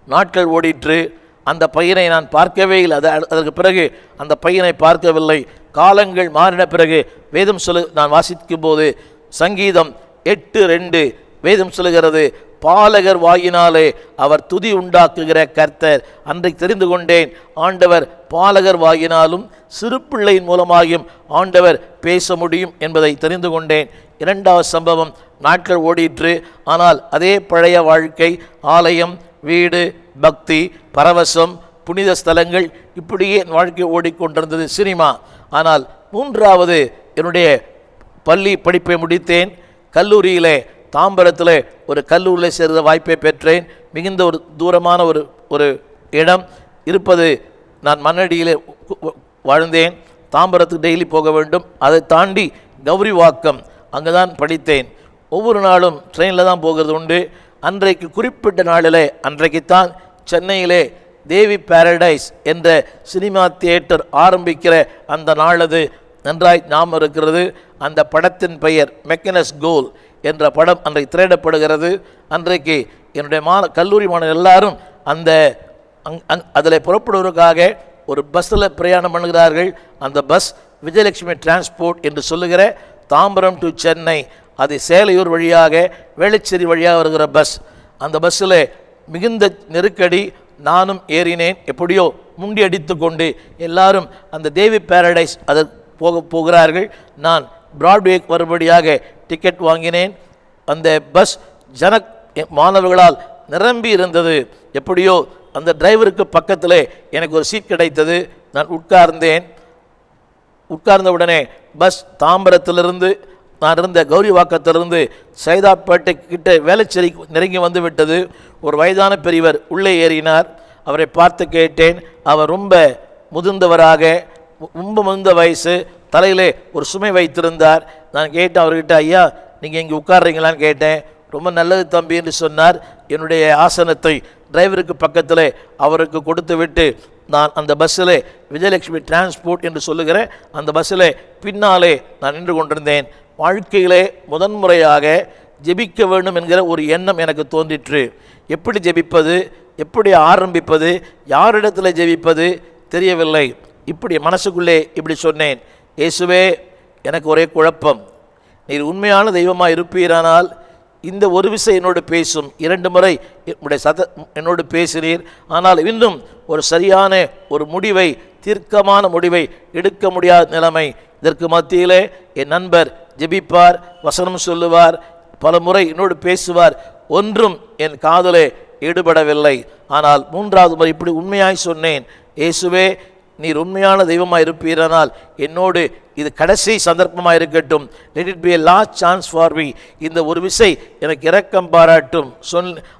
நாட்கள் ஓடிற்று. அந்த பையனை நான் பார்க்கவே இல்லை. அதற்கு பிறகு அந்த பையனை பார்க்கவில்லை. காலங்கள் மாறின பிறகு வேதம் நான் வாசிக்கும் போது, சங்கீதம் 8:2 வேதம் சொல்லுகிறது, பாலகர் வாயினாலே அவர் துதி உண்டாக்குகிற கர்த்தர். அன்றைக்கு தெரிந்து கொண்டேன், ஆண்டவர் பாலகர் வாயினாலும் சிறு பிள்ளையின் மூலமாகியும் ஆண்டவர் பேச முடியும் என்பதை தெரிந்து கொண்டேன். இரண்டாவது சம்பவம், நாட்கள் ஓடிற்று. ஆனால் அதே பழைய வாழ்க்கை, ஆலயம், வீடு, பக்தி, பரவசம், புனித ஸ்தலங்கள், இப்படியே என் வாழ்க்கை ஓடிக்கொண்டிருந்தது. சினிமா. ஆனால் மூன்றாவது, என்னுடைய பள்ளி படிப்பை முடித்தேன். கல்லூரியிலே தாம்பரத்தில் ஒரு கல்லூரியில் சேர்ந்த வாய்ப்பை பெற்றேன். மிகுந்த ஒரு தூரமான ஒரு இடம் இருப்பது. நான் மண்ணடியிலே வாழ்ந்தேன். தாம்பரத்துக்கு டெய்லி போக வேண்டும். அதை தாண்டி கௌரிவாக்கம், அங்கே தான் படித்தேன். ஒவ்வொரு நாளும் ட்ரெயினில் தான் போகிறது உண்டு. அன்றைக்கு குறிப்பிட்ட நாளிலே, அன்றைக்குத்தான் சென்னையிலே தேவி பாரடைஸ் என்ற சினிமா தியேட்டர் ஆரம்பிக்கிற அந்த நாள் அது நன்றாய் ஞாபகம் இருக்கிறது. அந்த படத்தின் பெயர் மெக்கனஸ் கோல் என்ற படம் அன்றைக்கு திரையிடப்படுகிறது. அன்றைக்கு என்னுடைய கல்லூரி மாணவர்கள் எல்லாரும் அதில் புறப்படுவதற்காக ஒரு பஸ்ஸில் பிரயாணம் பண்ணுகிறார்கள். அந்த பஸ் விஜயலட்சுமி டிரான்ஸ்போர்ட் என்று சொல்லுகிற தாம்பரம் டு சென்னை, அது சேலையூர் வழியாக வேளச்சேரி வழியாக வருகிற பஸ். அந்த பஸ்ஸில் மிகுந்த நெருக்கடி. நானும் ஏறினேன். எப்படியோ முண்டி அடித்து கொண்டு எல்லாரும் அந்த தேவி பாரடைஸ் அதை போகிறார்கள். நான் பிராட்வே வரும்படியாக டிக்கெட் வாங்கினேன். அந்த பஸ் மாணவர்களால் நிரம்பி இருந்தது. எப்படியோ அந்த டிரைவருக்கு பக்கத்தில் எனக்கு ஒரு சீட் கிடைத்தது. நான் உட்கார்ந்தேன். உட்கார்ந்த உடனே பஸ் தாம்பரத்திலிருந்து, நான் இருந்த கௌரிவாக்கத்திலிருந்து சைதாப்பேட்டை கிட்ட வேளச்சேரி நெருங்கி வந்து விட்டது. ஒரு வயதான பெரியவர் உள்ளே ஏறினார். அவரை பார்த்து கேட்டேன். அவர் ரொம்ப முதிர்ந்தவராக, ரொம்ப முதிர்ந்த வயசு, தலையிலே ஒரு சுமை வைத்திருந்தார். நான் கேட்டேன் அவர்கிட்ட, ஐயா நீங்கள் இங்கே உட்கார்றீங்களான்னு கேட்டேன். ரொம்ப நல்லது தம்பி என்று சொன்னார். என்னுடைய ஆசனத்தை டிரைவருக்கு பக்கத்தில் அவருக்கு கொடுத்து விட்டு நான் அந்த பஸ்ஸில் விஜயலட்சுமி டிரான்ஸ்போர்ட் என்று சொல்லுகிற அந்த பஸ்ஸில் பின்னாலே நான் நின்று கொண்டிருந்தேன். வாழ்க்கையிலே முதன்முறையாக ஜெபிக்க வேண்டும் என்கிற ஒரு எண்ணம் எனக்கு தோன்றிற்று. எப்படி ஜெபிப்பது, எப்படி ஆரம்பிப்பது, யாரிடத்தில் ஜெபிப்பது தெரியவில்லை. இப்படி மனசுக்குள்ளே இப்படி சொன்னேன், இயேசுவே எனக்கு ஒரே குழப்பம். நீர் உண்மையான தெய்வமாக இருப்பீரானால் இந்த ஒரு விஷயம் என்னோடு பேசும். 2 முறை என்னோடு பேசினீர். ஆனால் இன்னும் ஒரு சரியான ஒரு முடிவை, தீர்க்கமான முடிவை எடுக்க முடியாத நிலைமை. இதற்கு மத்தியிலே என் நண்பர் ஜெபிப்பார், வசனம் சொல்லுவார், பல முறை என்னோடு பேசுவார். ஒன்றும் என் காதலே ஈடுபடவில்லை. ஆனால் 3வது முறை இப்படி உண்மையாய் சொன்னேன், இயேசுவே நீர் உண்மையான தெய்வமாக இருப்பீரானால் என்னோடு இது கடைசி சந்தர்ப்பமாக இருக்கட்டும். Let it be a last chance for me. இந்த ஒரு விசை எனக்கு இரக்கம் பாராட்டும்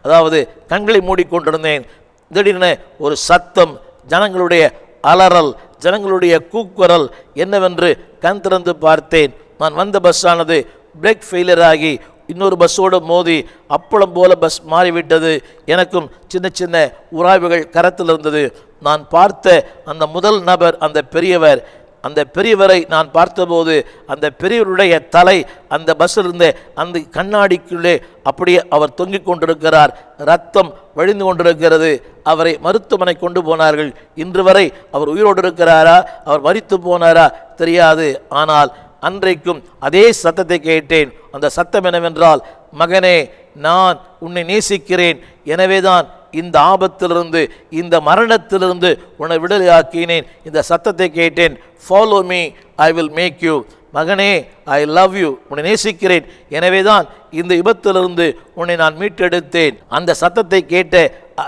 அதாவது கண்களை மூடிக்கொண்டிருந்தேன். திடீரென ஒரு சத்தம், ஜனங்களுடைய அலறல், ஜனங்களுடைய கூக்குரல் என்னவென்று கண் திறந்து பார்த்தேன். நான் வந்த பஸ்ஸானது பிரேக் ஃபெயிலியர் ஆகி இன்னொரு பஸ்ஸோடு மோதி அப்பளம் போல பஸ் மாறிவிட்டது. எனக்கும் சின்ன சின்ன உராய்வுகள் கரத்தில் இருந்தது. நான் பார்த்த அந்த முதல் நபர் அந்த பெரியவர். அந்த பெரியவரை நான் பார்த்தபோது அந்த பெரியவருடைய தலை அந்த பஸ்ஸில் இருந்த அந்த கண்ணாடிக்குள்ளே அப்படியே அவர் தொங்கிக் கொண்டிருக்கிறார். ரத்தம் வழிந்து கொண்டிருக்கிறது. அவரை மருத்துவமனை கொண்டு போனார்கள். இன்று வரை அவர் உயிரோடு இருக்கிறாரா, அவர் மரித்து போனாரா தெரியாது. ஆனால் அன்றைக்கும் அதே சத்தத்தை கேட்டேன். அந்த சத்தம் என்னவென்றால், மகனே நான் உன்னை நேசிக்கிறேன், எனவேதான் இந்த ஆபத்திலிருந்து, இந்த மரணத்திலிருந்து உன்னை விடுதலையாக்கினேன். இந்த சத்தத்தை கேட்டேன். Follow me, I will make you. மகனே ஐ லவ் யூ, உன்னை நேசிக்கிறேன், எனவேதான் இந்த விபத்திலிருந்து உன்னை நான் மீட்டெடுத்தேன். அந்த சத்தத்தை கேட்ட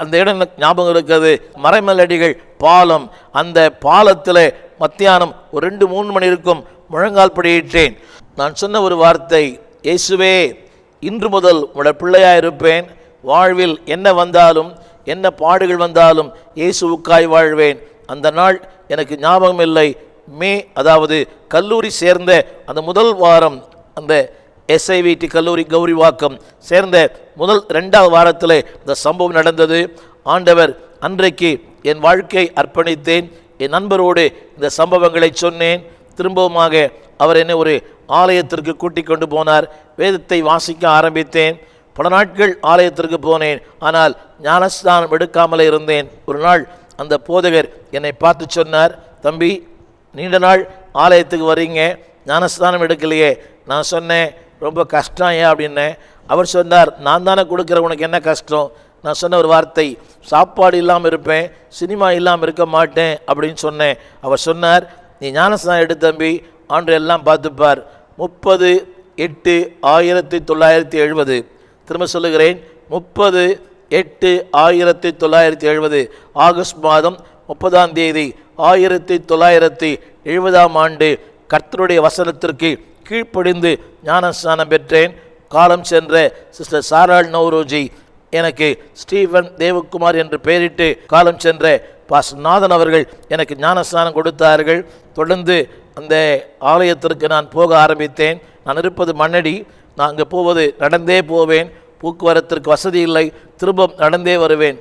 அந்த இடம் ஞாபகம் இருக்கிறது. மறைமலடிகள் பாலம். அந்த பாலத்தில் மத்தியானம் ஒரு 2-3 மணி இருக்கும். முழங்கால் படியிட்டேன். நான் சொன்ன ஒரு வார்த்தை, இயேசுவே இன்று முதல் உடைய பிள்ளையாக இருப்பேன். வாழ்வில் என்ன வந்தாலும், என்ன பாடுகள் வந்தாலும் இயேசுவுக்காய் வாழ்வேன். அந்த நாள் எனக்கு ஞாபகம் இல்லை. அதாவது கல்லூரி சேர்ந்த அந்த முதல் வாரம், அந்த SIVT கல்லூரி கௌரிவாக்கம் சேர்ந்த முதல் 2வது வாரத்தில் இந்த சம்பவம் நடந்தது. ஆண்டவர் அன்றைக்கு என் வாழ்க்கையை அர்ப்பணித்தேன். என் நண்பரோடு இந்த சம்பவங்களை சொன்னேன். திரும்பவுமாக அவர் என்னை ஒரு ஆலயத்திற்கு கூட்டிக் கொண்டு போனார். வேதத்தை வாசிக்க ஆரம்பித்தேன். பல நாட்கள் ஆலயத்திற்கு போனேன். ஆனால் ஞானஸ்தானம் எடுக்காமலே இருந்தேன். ஒரு நாள் அந்த போதகர் என்னை பார்த்து சொன்னார், தம்பி நீண்ட நாள் ஆலயத்துக்கு வரீங்க, ஞானஸ்தானம் எடுக்கலையே. நான் சொன்னேன், ரொம்ப கஷ்டம் ஏன் அப்படின்னேன். அவர் சொன்னார், நான் தானே கொடுக்குற, உனக்கு என்ன கஷ்டம்? நான் சொன்ன ஒரு வார்த்தை, சாப்பாடு இல்லாமல் இருப்பேன், சினிமா இல்லாமல் இருக்க மாட்டேன் அப்படின்னு சொன்னேன். அவர் சொன்னார், நீ ஞானஸ்நானம் எடு தம்பி, ஆண்டு எல்லாம் பார்த்துப்பார். 30/8/1970. திரும்ப சொல்லுகிறேன், 30/8/1970 ஆகஸ்ட் மாதம் 30ஆம் தேதி 1970 கர்த்தருடைய வசனத்திற்கு கீழ்ப்படிந்து ஞானஸ்நானம் பெற்றேன். காலம் சென்ற சிஸ்டர் சாராள் நௌரோஜி எனக்கு ஸ்டீவன் தேவகுமார் என்று பெயரிட்டு காலம் சென்ற பாஸ்டர் நாதன் அவர்கள் எனக்கு ஞானஸ்நானம் கொடுத்தார்கள். தொடர்ந்து அந்த ஆலயத்திற்கு நான் போக ஆரம்பித்தேன். நான் இருப்பது மண்ணடி, நான் அங்கே போவது நடந்தே போவேன், போக்குவரத்திற்கு வசதி இல்லை, திரும்ப நடந்தே வருவேன்.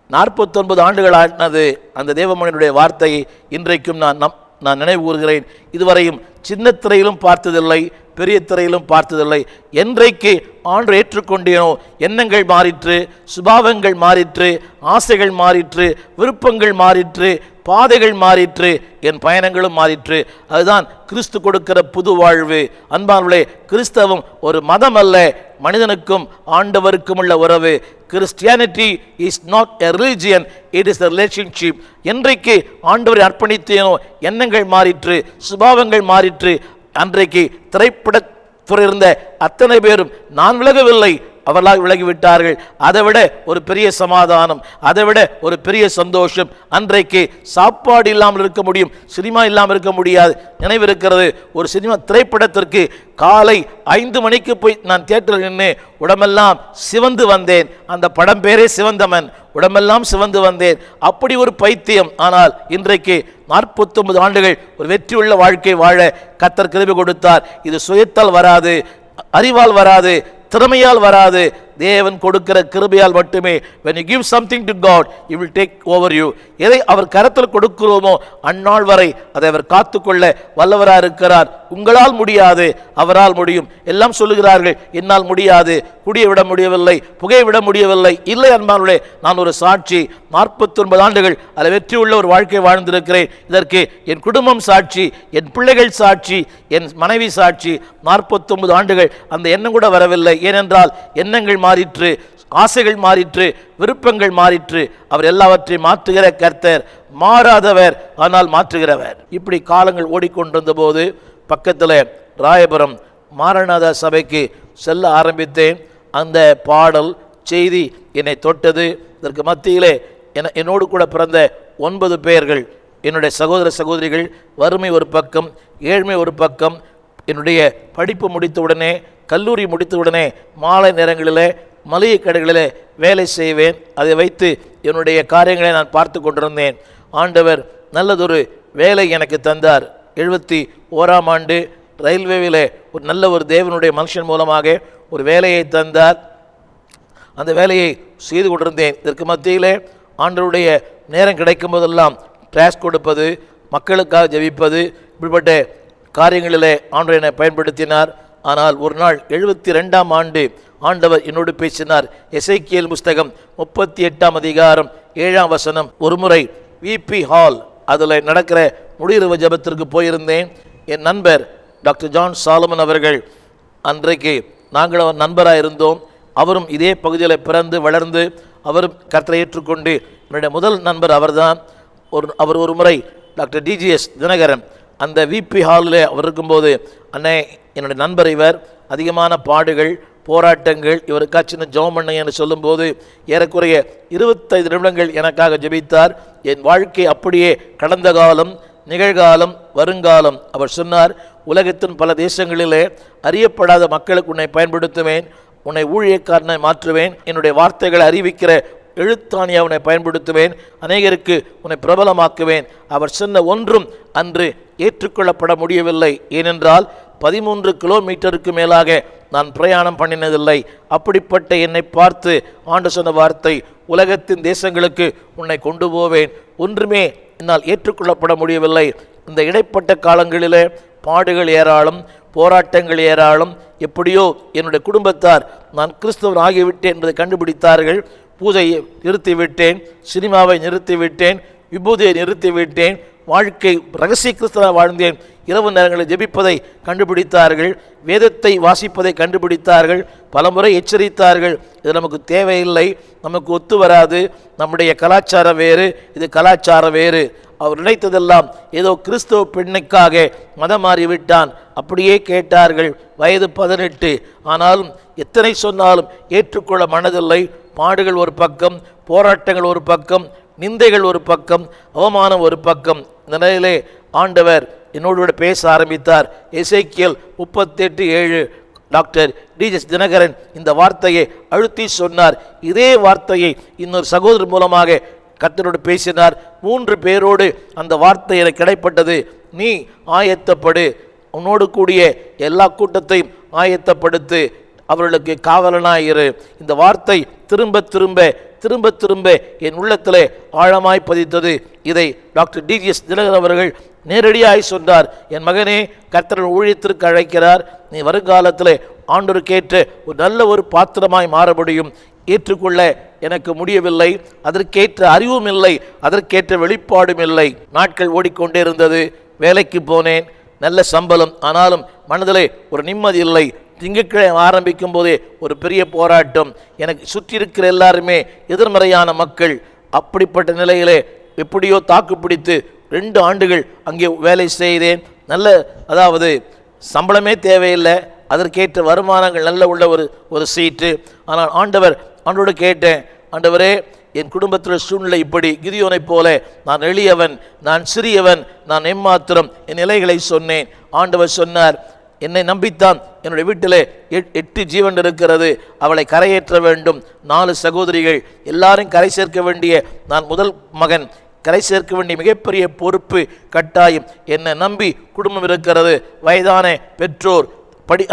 49 ஆண்டுகள் ஆனது அந்த தேவமனிதனுடைய வார்த்தையை இன்றைக்கும் நான் நினைவு கூறுகிறேன். இதுவரையும் சின்ன திரையிலும் பார்த்ததில்லை, பெரிய திரையிலும் பார்த்ததில்லை. என்றைக்கு ஆண்டு ஏற்றுக்கொண்டேனோ எண்ணங்கள் மாறிற்று, சுபாவங்கள் மாறிற்று, ஆசைகள் மாறிற்று, விருப்பங்கள் மாறிற்று, பாதைகள் மாறிற்று, என் பயணங்களும் மாறிற்று. அதுதான் கிறிஸ்து கொடுக்கிற புது வாழ்வு. அன்பானவர்களே, கிறிஸ்தவம் ஒரு மதம் அல்ல, மனிதனுக்கும் ஆண்டவருக்கும் உள்ள உறவு. Christianity is not a religion, it is a relationship. என்றைக்கு ஆண்டவரை அர்ப்பணித்தேனோ எண்ணங்கள் மாறிற்று, சுபாவங்கள் மாறிற்று. அன்றைக்கு திரைப்படத்துறை இருந்த அத்தனை பேரும் நான் விலகவில்லை, அவர்களாக விலகிவிட்டார்கள். அதைவிட ஒரு பெரிய சமாதானம், அதைவிட ஒரு பெரிய சந்தோஷம். அன்றைக்கு சாப்பாடு இல்லாமல் இருக்க முடியும், சினிமா இல்லாமல் இருக்க முடியாது. நினைவு இருக்கிறது, ஒரு சினிமா திரைப்படத்திற்கு காலை 5 மணிக்கு போய் நான் தியேட்டரில் நின்று உடம்பெல்லாம் சிவந்து வந்தேன். அந்த படம் பேரே சிவந்தமன், உடம்பெல்லாம் சிவந்து வந்தேன். அப்படி ஒரு பைத்தியம். ஆனால் இன்றைக்கு 49 ஆண்டுகள் ஒரு வெற்றியுள்ள வாழ்க்கை வாழ கர்த்தர் கிருபை கொடுத்தார். இது சுயத்தால் வராது, அறிவால் வராது, திறமையால் வராது, தேவன் கொடுக்கிற கிருபையால் மட்டுமே. when you give something to God, he will take over you. எதை அவர் கரத்தில் கொடுக்கிறோமோ அந்நாள் வரை அதை அவர் காத்துக்கொள்ள வல்லவராக இருக்கிறார். உங்களால் முடியாது, அவரால் முடியும். எல்லாம் சொல்லுகிறார்கள், என்னால் முடியாது, குடியை விட முடியவில்லை, புகையை விட முடியவில்லை. இல்லை அன்பானவர்களே, நான் ஒரு சாட்சி. 49 ஆண்டுகள் அதில் வெற்றி உள்ள ஒரு வாழ்க்கை வாழ்ந்திருக்கிறேன். இதற்கு என் குடும்பம் சாட்சி, என் பிள்ளைகள் சாட்சி, என் மனைவி சாட்சி. 49 ஆண்டுகள் அந்த எண்ணம் கூட வரவில்லை. ஏனென்றால் எண்ணங்கள் மாறிற்று, ஆசைகள் மாறிற்று, விருப்பங்கள் மாறிற்று. அவர் எல்லாவற்றையும் மாற்றுகிற கர்த்தர், மாறாதவர் ஆனால் மாற்றுகிறவர். இப்படி காலங்கள் ஓடிக்கொண்டிருந்த போது பக்கத்தில் ராயபுரம் மாரநாத சபைக்கு செல்ல ஆரம்பித்தேன். அந்த பாடல் செய்தி என்னை தொட்டது. இதற்கு மத்தியிலே என்னோடு கூட பிறந்த 9 பேர்கள், என்னுடைய சகோதர சகோதரிகள். வறுமை ஒரு பக்கம், ஏழ்மை ஒரு பக்கம். என்னுடைய படிப்பு முடித்தவுடனே, கல்லூரி முடித்தவுடனே மாலை நேரங்களில் மளிகை கடைகளில் வேலை செய்வேன். அதை வைத்து என்னுடைய காரியங்களை நான் பார்த்து கொண்டிருந்தேன். ஆண்டவர் நல்லதொரு வேலை எனக்கு தந்தார். 71ஆம் ஆண்டு ரயில்வேவில் ஒரு நல்ல ஒரு தேவனுடைய மனுஷன் மூலமாக ஒரு வேலையை தந்தார். அந்த வேலையை செய்து கொண்டிருந்தேன். இதற்கு மத்தியிலே ஆண்டவருடைய நேரம் கிடைக்கும் போதெல்லாம் டிராஷ் கொடுப்பது, மக்களுக்காக ஜெபிப்பது, இப்படிப்பட்ட காரியங்களிலே ஆண்டவர் என்னை பயன்படுத்தினார். ஆனால் ஒரு நாள் 72ஆம் ஆண்டு ஆண்டவர் என்னோடு பேசினார். எசேக்கியேல் புஸ்தகம் 38ஆம் அதிகாரம் 7ஆம் வசனம். ஒரு முறை விபி ஹால் அதில் நடக்கிற முடிவு ஜபத்திற்கு போயிருந்தேன். என் நண்பர் டாக்டர் ஜான் சாலமன் அவர்கள், அன்றைக்கு நாங்கள் அவர் நண்பராக இருந்தோம். அவரும் இதே பகுதியில் பிறந்து வளர்ந்து அவரும் கர்த்தரை ஏற்றுக்கொண்டு என்னுடைய முதல் நண்பர் அவர்தான். அவர் ஒரு முறை டாக்டர் டிஜிஎஸ் தினகரன் அந்த விபி ஹாலில் அவர் இருக்கும்போது, அண்ணே என்னுடைய நண்பர் இவர், அதிகமான பாடுகள் போராட்டங்கள், இவருக்கா சின்ன ஜெபம் பண்ண என்று சொல்லும்போது ஏறக்குறைய 25 நிமிடங்கள் எனக்காக ஜெபித்தார். என் வாழ்க்கை அப்படியே கடந்த காலம், நிகழ்காலம், வருங்காலம். அவர் சொன்னார், உலகத்தின் பல தேசங்களிலே அறியப்படாத மக்களுக்கு உன்னை பயன்படுத்துவேன், உன்னை ஊழியக்காரனை மாற்றுவேன், என்னுடைய வார்த்தைகளை அறிவிக்கிற எழுத்தாணியை உன்னை பயன்படுத்துவேன், அநேகருக்கு உன்னை பிரபலமாக்குவேன். அவர் சொன்ன ஒன்றும் அன்று ஏற்றுக்கொள்ளப்பட முடியவில்லை. ஏனென்றால் 13 கிலோமீட்டருக்கு மேலாக நான் பிரயாணம் பண்ணினதில்லை. அப்படிப்பட்ட என்னை பார்த்து ஆண்டு சொன்ன வார்த்தை, உலகத்தின் தேசங்களுக்கு உன்னை கொண்டு போவேன். ஒன்றுமே என்னால் ஏற்றுக்கொள்ளப்பட முடியவில்லை. இந்த இடைப்பட்ட காலங்களிலே பாடுகள் ஏராளம், போராட்டங்கள் ஏராளம். எப்படியோ என்னுடைய குடும்பத்தார் நான் கிறிஸ்தவன் ஆகிவிட்டேன் என்பதை கண்டுபிடித்தார்கள். பூஜையை நிறுத்திவிட்டேன், சினிமாவை நிறுத்திவிட்டேன், விபூதியை நிறுத்திவிட்டேன், வாழ்க்கை ரகசிய கிறிஸ்தவ வாழ்ந்தேன். இரவு நேரங்களில் ஜெபிப்பதை கண்டுபிடித்தார்கள், வேதத்தை வாசிப்பதை கண்டுபிடித்தார்கள், பலமுறை எச்சரித்தார்கள். இது நமக்கு தேவையில்லை, நமக்கு ஒத்து வராது, நம்முடைய கலாச்சாரம் வேறு, இது கலாச்சாரம் வேறு. அவர் நினைத்ததெல்லாம் ஏதோ கிறிஸ்தவ பெண்ணுக்காக மதம் மாறிவிட்டான். அப்படியே கேட்டார்கள். வயது 18. ஆனாலும் எத்தனை சொன்னாலும் ஏற்றுக்கொள்ள மனதில்லை. பாடுகள் ஒரு பக்கம், போராட்டங்கள் ஒரு பக்கம், நிந்தைகள் ஒரு பக்கம், அவமானம் ஒரு பக்கம். இந்த நிலையிலே ஆண்டவர் என்னோடு பேச ஆரம்பித்தார். எசேக்கியேல் 38:7 டாக்டர் டிஜஸ் தினகரன் இந்த வார்த்தையை அழுத்தி சொன்னார். இதே வார்த்தையை இன்னொரு சகோதரர் மூலமாக கர்த்தரோடு பேசினார். 3 பேரோடு அந்த வார்த்தை எனக்கு கிடைப்பட்டது. நீ ஆயத்தப்படு, உன்னோடு கூடிய எல்லா கூட்டத்தையும் ஆயத்தப்படுத்து, அவர்களுக்கு காவலனாயிரு. இந்த வார்த்தை திரும்ப திரும்ப திரும்ப திரும்ப என் உள்ளத்திலே ஆழமாய் பதித்தது. இதை டாக்டர் டிஜிஎஸ் தினகரன் அவர்கள் நேரடியாய் சொன்னார். என் மகனே, கர்த்தர் ஊழியத்திற்கு அழைக்கிறார். நீ வருங்காலத்தில் ஆண்டவருக்கேற்ற ஒரு நல்ல ஒரு பாத்திரமாய் மாற முடியும். ஏற்றுக்கொள்ள எனக்கு முடியவில்லை, அதற்கேற்ற அறிவும் இல்லை, அதற்கேற்ற வெளிப்பாடும் இல்லை. நாட்கள் ஓடிக்கொண்டே இருந்தது. வேலைக்கு போனேன், நல்ல சம்பளம், ஆனாலும் மனதிலே ஒரு நிம்மதி இல்லை. திங்கட்கிழமை ஆரம்பிக்கும் போதே ஒரு பெரிய போராட்டம். எனக்கு சுற்றி இருக்கிற எல்லாருமே எதிர்மறையான மக்கள். அப்படிப்பட்ட நிலையிலே எப்படியோ தாக்கு பிடித்து 2 ஆண்டுகள் அங்கே வேலை செய்தேன். அதாவது சம்பளமே தேவையில்லை, அதற்கேற்ற வருமானங்கள் நல்ல உள்ள ஒரு சீட்டு. ஆனால் ஆண்டவரோடு கேட்டேன், ஆண்டவரே, என் குடும்பத்தில் சூழ்நிலை இப்படி, கிதியோனைப் போல நான் எளியவன், நான் சிறியவன், நான் எம்மாத்திரம் என் நிலைகளை சொன்னேன். ஆண்டவர் சொன்னார், என்னை நம்பித்தான் என்னுடைய வீட்டிலே 8 ஜீவன் இருக்கிறது, அவளை கரையேற்ற வேண்டும். 4 சகோதரிகள், எல்லாரும் கரை சேர்க்க வேண்டிய நான் முதல் மகன், கரை சேர்க்க வேண்டிய மிகப்பெரிய பொறுப்பு கட்டாயம். என்னை நம்பி குடும்பம் இருக்கிறது. வயதான பெற்றோர்,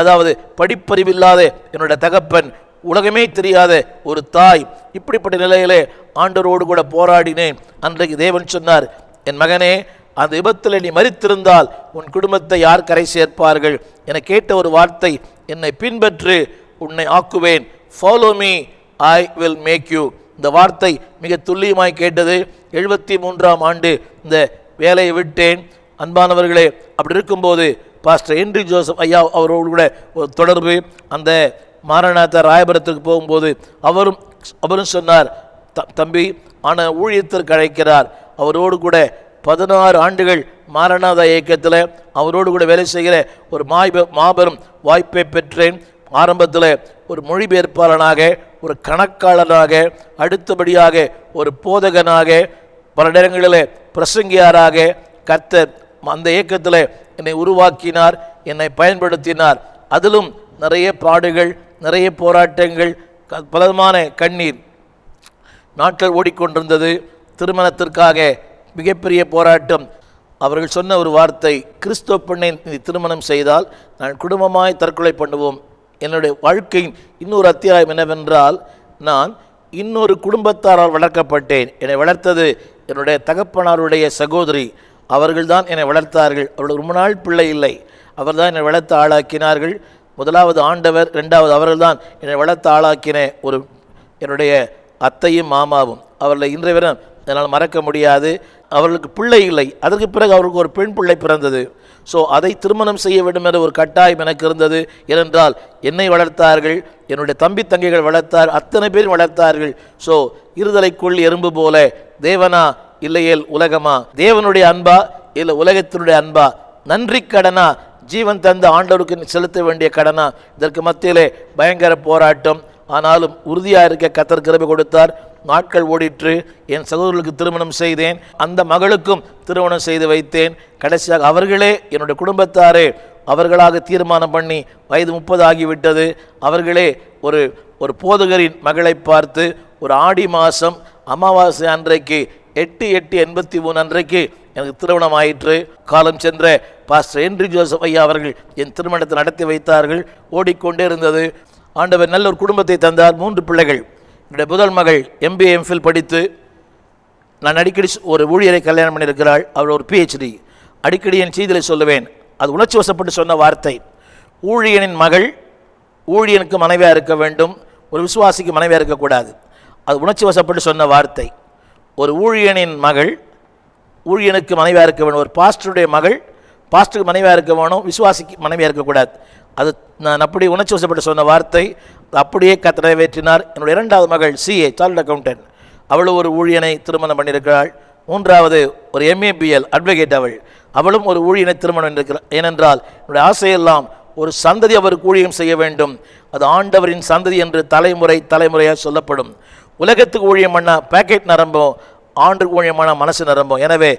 அதாவது படிப்பறிவில்லாத என்னுடைய தகப்பன், உலகமே தெரியாத ஒரு தாய். இப்படிப்பட்ட நிலையிலே ஆண்டவரோடு கூட போராடினேன். அன்றைக்கு தேவன் சொன்னார், என் மகனே, அந்த விபத்தில் நீ மரித்திருந்தால் உன் குடும்பத்தை யார் கரை சேர்ப்பார்கள்? என கேட்ட ஒரு வார்த்தை, என்னை பின்பற்று, உன்னை ஆக்குவேன். Follow me, I will make you. இந்த வார்த்தை மிக துல்லியமாய் கேட்டது. 73ஆம் ஆண்டு இந்த வேலையை விட்டேன். அன்பானவர்களே, அப்படி இருக்கும்போது பாஸ்டர் ஹென்றி ஜோசப் ஐயா அவரோடு கூட ஒரு தொடர்பு. அந்த மாரநாத ராயபுரத்துக்கு போகும்போது அவரும் சொன்னார், தம்பி, ஆனால் ஊழியத்திற்கு அழைக்கிறார். அவரோடு கூட 16 ஆண்டுகள் மாரநாத இயக்கத்தில் அவரோடு கூட வேலை செய்கிற ஒரு மாபெரும் வாய்ப்பை பெற்றேன். ஆரம்பத்தில் ஒரு மொழிபெயர்ப்பாளனாக, ஒரு கணக்காளனாக, அடுத்தபடியாக ஒரு போதகனாக, பல நேரங்களில் பிரசங்கியாராக கர்த்தர் அந்த இயக்கத்தில் என்னை உருவாக்கினார், என்னை பயன்படுத்தினார். அதிலும் நிறைய பாடுகள், நிறைய போராட்டங்கள், பலமான கண்ணீர். நாட்கள் ஓடிக்கொண்டிருந்தது. திருமணத்திற்காக மிகப்பெரிய போராட்டம். அவர்கள் சொன்ன ஒரு வார்த்தை, கிறிஸ்தவ பெண்ணை திருமணம் செய்தால் நான் குடும்பமாய் தற்கொலை பண்ணுவோம். என்னுடைய வாழ்க்கையின் இன்னொரு அத்தியாயம் என்னவென்றால், நான் இன்னொரு குடும்பத்தாரால் வளர்க்கப்பட்டேன். என்னை வளர்த்தது என்னுடைய தகப்பனாருடைய சகோதரி. அவர்கள்தான் என்னை வளர்த்தார்கள். அவர்கள் ரொம்ப நாள் பிள்ளை இல்லை, அவர்தான் என்னை வளர்த்து ஆளாக்கினார்கள். முதலாவது ஆண்டவர், 2வது அவர்கள்தான் என்னை வளர்த்து ஆளாக்கின என்னுடைய அத்தையும் மாமாவும். அவர்களை இன்றைய வரை என்னால் மறக்க முடியாது. அவர்களுக்கு பிள்ளை இல்லை. அதற்கு பிறகு அவருக்கு ஒரு பெண் பிள்ளை பிறந்தது. ஸோ அதை திருமணம் செய்ய வேண்டும் என்ற ஒரு கட்டாயம் எனக்கு இருந்தது. ஏனென்றால் என்னை வளர்த்தார்கள், என்னுடைய தம்பி தங்கைகள் வளர்த்தார், அத்தனை பேரும் வளர்த்தார்கள். ஸோ இருதலைக்குள் எறும்பு போல, தேவனா இல்லையேல் உலகமா, தேவனுடைய அன்பா இல்லை உலகத்தினுடைய அன்பா, நன்றி கடனா, ஜீவன் தந்த ஆண்டவருக்கு செலுத்த வேண்டிய கடனா? இதற்கு மத்தியிலே பயங்கர போராட்டம். ஆனாலும் உறுதியாக இருக்க கர்த்தர் கிருபை கொடுத்தார். நாட்கள் ஓடிற்று. என் சகோதரர்களுக்கு திருமணம் செய்தேன். அந்த மகளுக்கும் திருமணம் செய்து வைத்தேன். கடைசியாக அவர்களே, என்னுடைய குடும்பத்தாரே அவர்களாக தீர்மானம் பண்ணி, வயது 30 ஆகிவிட்டது, அவர்களே ஒரு போதகரின் மகளை பார்த்து ஒரு ஆடி மாதம் அமாவாசை அன்றைக்கு 8/8/83 அன்றைக்கு எனக்கு திருமணம் ஆயிற்று. காலம் சென்ற பாஸ்டர் ஹென்றி ஜோசப் ஐயா அவர்கள் என் திருமணத்தை நடத்தி வைத்தார்கள். ஓடிக்கொண்டே இருந்தது. ஆண்டவர் நல்ல ஒரு குடும்பத்தை தந்தார். 3 பிள்ளைகள். என்னுடைய முதல் மகள் MBA MPhil படித்து, நான் அடிக்கடி ஒரு ஊழியரை கல்யாணம் பண்ணியிருக்கிறாள். அவள் ஒரு PhD. அடிக்கடி என் செய்தியில் சொல்லுவேன், அது உணர்ச்சி வசப்பட்டு சொன்ன வார்த்தை. ஊழியனின் மகள் ஊழியனுக்கு மனைவியாக இருக்க வேண்டும், ஒரு விசுவாசிக்கு மனைவியாக இருக்கக்கூடாது. அது உணர்ச்சி வசப்பட்டு சொன்ன வார்த்தை. ஒரு ஊழியனின் மகள் ஊழியனுக்கு மனைவியாக இருக்க வேணும். ஒரு பாஸ்டருடைய மகள் பாஸ்டருக்கு மனைவியாக இருக்க வேணும், விசுவாசிக்கு மனைவியாக இருக்கக்கூடாது. அது நான் அப்படி உணர்ச்சி வசப்பட்டு சொன்ன வார்த்தை, அப்படியே கர்த்தர் நிறைவேற்றினார். என்னுடைய இரண்டாவது மகள் CA, சார்ட்டர்ட் அக்கௌண்டன்ட், அவளும் ஒரு ஊழியனை திருமணம் பண்ணியிருக்கிறாள். மூன்றாவது ஒரு MABL அட்வொகேட், அவளும் ஒரு ஊழியனை திருமணம் பண்ணியிருக்கிறாள். ஏனென்றால் என்னுடைய ஆசையெல்லாம் ஒரு சந்ததி அவருக்கு ஊழியம் செய்ய வேண்டும். அது ஆண்டவரின் சந்ததி என்று தலைமுறையாக சொல்லப்படும். உலகத்துக்கு ஊழியம் பண்ணால் பேக்கெட் நிரம்பும், ஆண்டுக்கு ஊழியம் பண்ணால் மனசு நிரம்பும். எனவே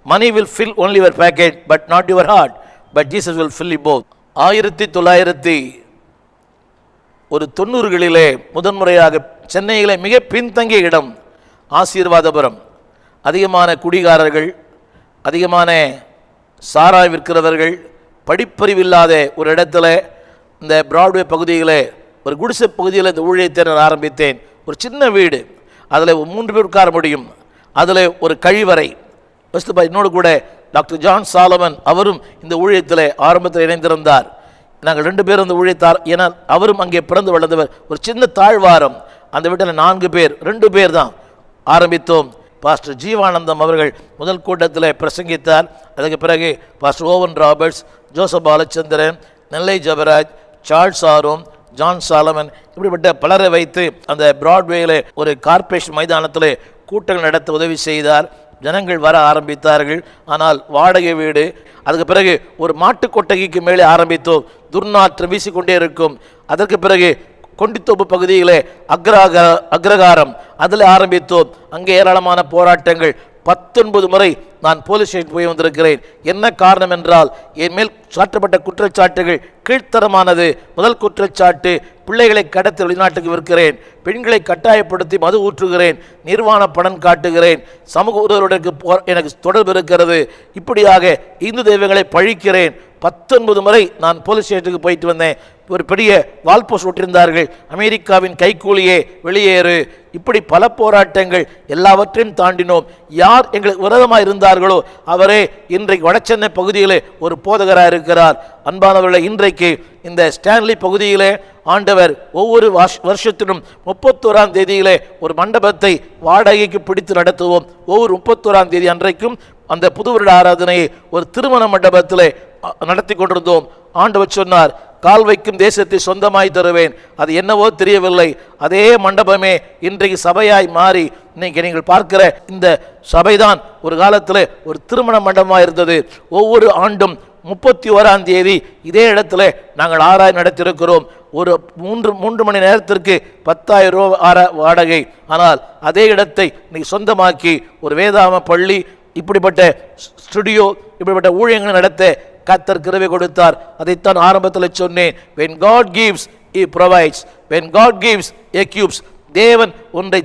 money will fill only your packet but not your heart, but Jesus will fill you both. 1990களிலே முதன்முறையாக சென்னையிலே மிக பின்தங்கிய இடம் ஆசீர்வாதபுரம். அதிகமான குடிகாரர்கள், அதிகமான சாராய் விற்கிறவர்கள், படிப்பறிவில்லாத ஒரு இடத்துல இந்த பிராட்வே பகுதியில் ஒரு குடிசை பகுதியில் இந்த ஊழியத்தை நான் ஆரம்பித்தேன். ஒரு சின்ன வீடு, அதில் 3 பேர் உட்கார முடியும். அதில் ஒரு கழிவறை. என்னோடு கூட டாக்டர் ஜான் சாலமன் அவரும் இந்த ஊழியத்தில் ஆரம்பத்தில் இணைந்திருந்தார். நாங்கள் 2 பேரும் இந்த ஊழியத்தார். ஏன்னா அவரும் அங்கே பிறந்து வளர்ந்தவர். ஒரு சின்ன தாழ்வாரம், அந்த வீட்டில் 4 பேர், 2 பேர் தான் ஆரம்பித்தோம். பாஸ்டர் ஜீவானந்தம் அவர்கள் முதல் கூட்டத்தில் பிரசங்கித்தார். அதுக்கு பிறகு pastor Owen Roberts, Joseph Balachandran, Nellai Jabaraj, Charles Aaron, John Solomon, இப்படிப்பட்ட பலரை வைத்து அந்த பிராட்வேயில் ஒரு கார்ப்பரேஷன் மைதானத்தில் கூட்டங்கள் நடத்த உதவி செய்தார். ஜனங்கள் வர ஆரம்பித்தார்கள். ஆனால் வாடகை வீடு. அதுக்கு பிறகு ஒரு மாட்டு கொட்டகைக்கு மேலே ஆரம்பித்தோம். துர்நாற்றம் வீசிக்கொண்டே இருக்கும். அதற்கு பிறகு கொண்டித்தோப்பு பகுதியிலே அக்ரகாரம், அதில் ஆரம்பித்தோம். அங்கே ஏராளமான போராட்டங்கள். 19 முறை நான் போலீஸ் ஸ்டேஷன் போய் வந்திருக்கிறேன். என்ன காரணம் என்றால், என் மேல் சாட்டப்பட்ட குற்றச்சாட்டுகள் கீழ்த்தரமானது. முதல் குற்றச்சாட்டு, பிள்ளைகளை கடத்தி வெளிநாட்டுக்கு விற்கிறேன், பெண்களை கட்டாயப்படுத்தி மது ஊற்றுகிறேன், நிர்வாண பணம் காட்டுகிறேன், சமூக உறவுகளுக்கு எனக்கு தொடர்பு இருக்கிறது, இப்படியாக இந்து தெய்வங்களை பழிக்கிறேன். 19 முறை நான் போலீஸ் ஸ்டேஷனுக்கு போயிட்டு வந்தேன். ஒரு பெரிய வால்போஸ்ட் ஒட்டியிருந்தார்கள், அமெரிக்காவின் கைக்கூலியே வெளியேறு. இப்படி பல போராட்டங்கள். எல்லாவற்றையும் தாண்டினோம். யார் எங்களுக்கு விரோதமாக இருந்தார்களோ அவரே இன்றைக்கு வடசென்னை பகுதியிலே ஒரு போதகராக இருக்கிறார். அன்பானவர்களை, இன்றைக்கு இந்த ஸ்டான்லி பகுதியிலே ஆண்டவர் ஒவ்வொரு வருஷத்திலும் 31ஆம் தேதியிலே ஒரு மண்டபத்தை வாடகைக்கு பிடித்து நடத்துவோம். ஒவ்வொரு 31ஆம் தேதி அன்றைக்கும் அந்த புது வருட ஆராதனையை ஒரு திருமண மண்டபத்தில் நடத்தி கொண்டிருந்தோம். ஆண்டவர் சொன்னார், கால் வைக்கும் தேசத்தை சொந்தமாய் தருவேன். அது என்னவோ தெரியவில்லை. அதே மண்டபமே இன்றைக்கு சபையாய் மாறி இன்னைக்கு நீங்கள் பார்க்கிற இந்த சபைதான் ஒரு காலத்தில் ஒரு திருமண மண்டபமாக இருந்தது. ஒவ்வொரு ஆண்டும் 31ஆம் தேதி இதே இடத்துல நாங்கள் ஆராய் நடத்தியிருக்கிறோம். ஒரு 3 மணி நேரத்திற்கு 10,000 ரூபா வாடகை. ஆனால் அதே இடத்தை இன்னைக்கு சொந்தமாக்கி ஒரு வேதாம பள்ளி, இப்படிப்பட்ட ஸ்டுடியோ, இப்படிப்பட்ட ஊழியங்கள் நடத்த கர்த்தர் கிருபை கொடுத்தார். அதைத்தான் ஆரம்பத்தில் சொன்னேன். when God gives he provides, when God gives he equips. தேவன் ஒன்றை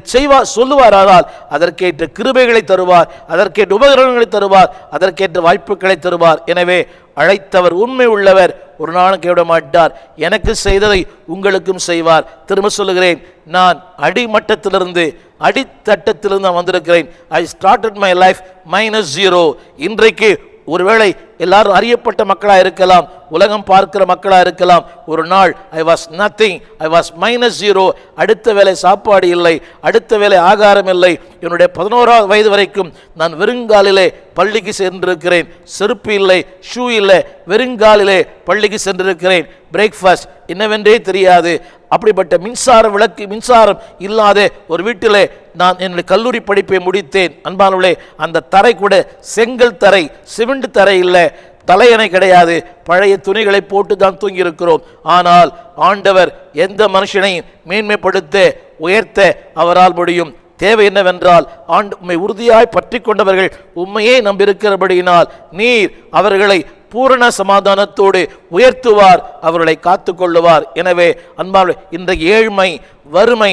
சொல்லுவாரானால் அதற்கேற்ற கிருபைகளை தருவார், அதற்கேற்ற உபகரணங்களை தருவார், அதற்கேற்ற வாய்ப்புகளை தருவார். எனவே அழைத்தவர் உண்மை உள்ளவர், ஒரு நாளும் கைவிட மாட்டார். எனக்கு செய்ததை உங்களுக்கும் செய்வார். திரும்ப சொல்லுகிறேன், நான் அடிமட்டத்திலிருந்து அடித்தட்டத்திலிருந்து நான் வந்திருக்கிறேன். I started my life -0. இன்றைக்கு ஒருவேளை எல்லாரும் அறியப்பட்ட மக்களாக இருக்கலாம், உலகம் பார்க்கிற மக்களாக இருக்கலாம். ஒரு நாள் I was nothing, I was -0. அடுத்த வேளை சாப்பாடு இல்லை, அடுத்த வேளை ஆகாரம் இல்லை. என்னுடைய 11ஆவது வயது வரைக்கும் நான் வெறுங்காலிலே பள்ளிக்கு சென்றிருக்கிறேன். செருப்பு இல்லை, ஷூ இல்லை, வெறுங்காலிலே பள்ளிக்கு சென்றிருக்கிறேன். பிரேக்ஃபாஸ்ட் என்னவென்றே தெரியாது. அப்படிப்பட்ட மின்சாரம் இல்லாத ஒரு வீட்டிலே நான் என்னுடைய கல்லூரி படிப்பை முடித்தேன். அன்பானவர்களே, அந்த தரை கூட செங்கல் தரை, சிமெண்ட் தரை இல்லை, தலையணை கிடையாது. பழைய துணிகளை போட்டு தான் தூங்கியிருக்கிறோம். ஆனால் ஆண்டவர் எந்த மனுஷனையும் மேன்மைப்படுத்த உயர்த்த அவரால் முடியும். தேவை என்னவென்றால், உம்மை உறுதியாய் பற்றி கொண்டவர்கள் உண்மையே நம்பியிருக்கிறபடியினால் நீர் அவர்களை பூரண சமாதானத்தோடு உயர்த்துவார், அவர்களை காத்து கொள்ளுவார். எனவே அன்பானவர்களே, இன்றைக்கு ஏழ்மை, வறுமை,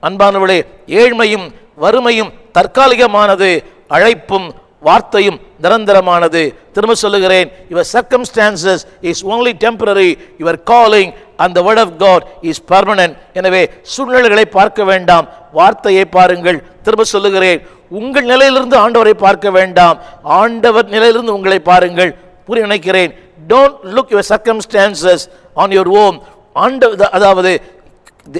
அன்பானவர்களே, ஏழ்மையும் வறுமையும் தற்காலிகமானது, அழைப்பும் வார்த்தையும் நிரந்தரமானது. திரும்ப சொல்லுகிறேன், your circumstances is only temporary, your calling and the word of God is permanent. எனவே சூழ்நிலைகளை பார்க்க வேண்டாம், வார்த்தையை பாருங்கள். திரும்ப சொல்லுகிறேன், உங்கள் நிலையிலிருந்து ஆண்டவரை பார்க்க வேண்டாம், ஆண்டவர் நிலையிலிருந்து உங்களை பாருங்கள். புரிய நினைக்கிறேன். don't look your circumstances on your own. அதாவது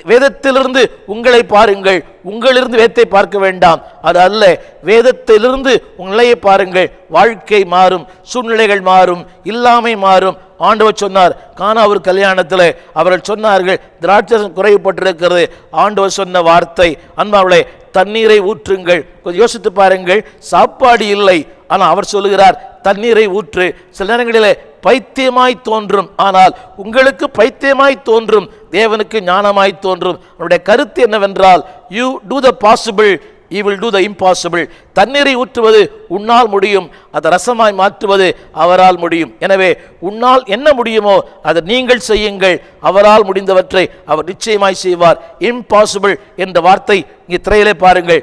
வேதத்திலிருந்து உங்களை பாருங்கள், உங்களிலிருந்து வேதத்தை பார்க்க வேண்டாம். அது அல்ல, வேதத்திலிருந்து உங்களையே பாருங்கள். வாழ்க்கை மாறும், சூழ்நிலைகள் மாறும், இல்லாமை மாறும். ஆண்டவர் சொன்னார், கானா ஒரு கல்யாணத்தில் அவர்கள் சொன்னார்கள், திராட்சரசம் குறைவுபட்டிருக்கிறது. ஆண்டவர் சொன்ன வார்த்தை, அன்பாவளே, தண்ணீரை ஊற்றுங்கள். கொஞ்சம் யோசித்து பாருங்கள், சாப்பாடு இல்லை, ஆனால் அவர் சொல்லுகிறார் தண்ணீரை ஊற்று. சில நேரங்களிலே பைத்தியமாய் தோன்றும், ஆனால் உங்களுக்கு பைத்தியமாய் தோன்றும், தேவனுக்கு ஞானமாய் தோன்றும். அவருடைய கருத்து என்னவென்றால், you do the possible, he will do the impossible. தண்ணீரை ஊற்றுவது உன்னால் முடியும், அதை ரசமாய் மாற்றுவது அவரால் முடியும். எனவே உன்னால் என்ன முடியுமோ அதை நீங்கள் செய்யுங்கள், அவரால் முடிந்தவற்றை அவர் நிச்சயமாய் செய்வார். இம்பாசிபிள் என்ற வார்த்தை இங்கே திரையிலே பாருங்கள்,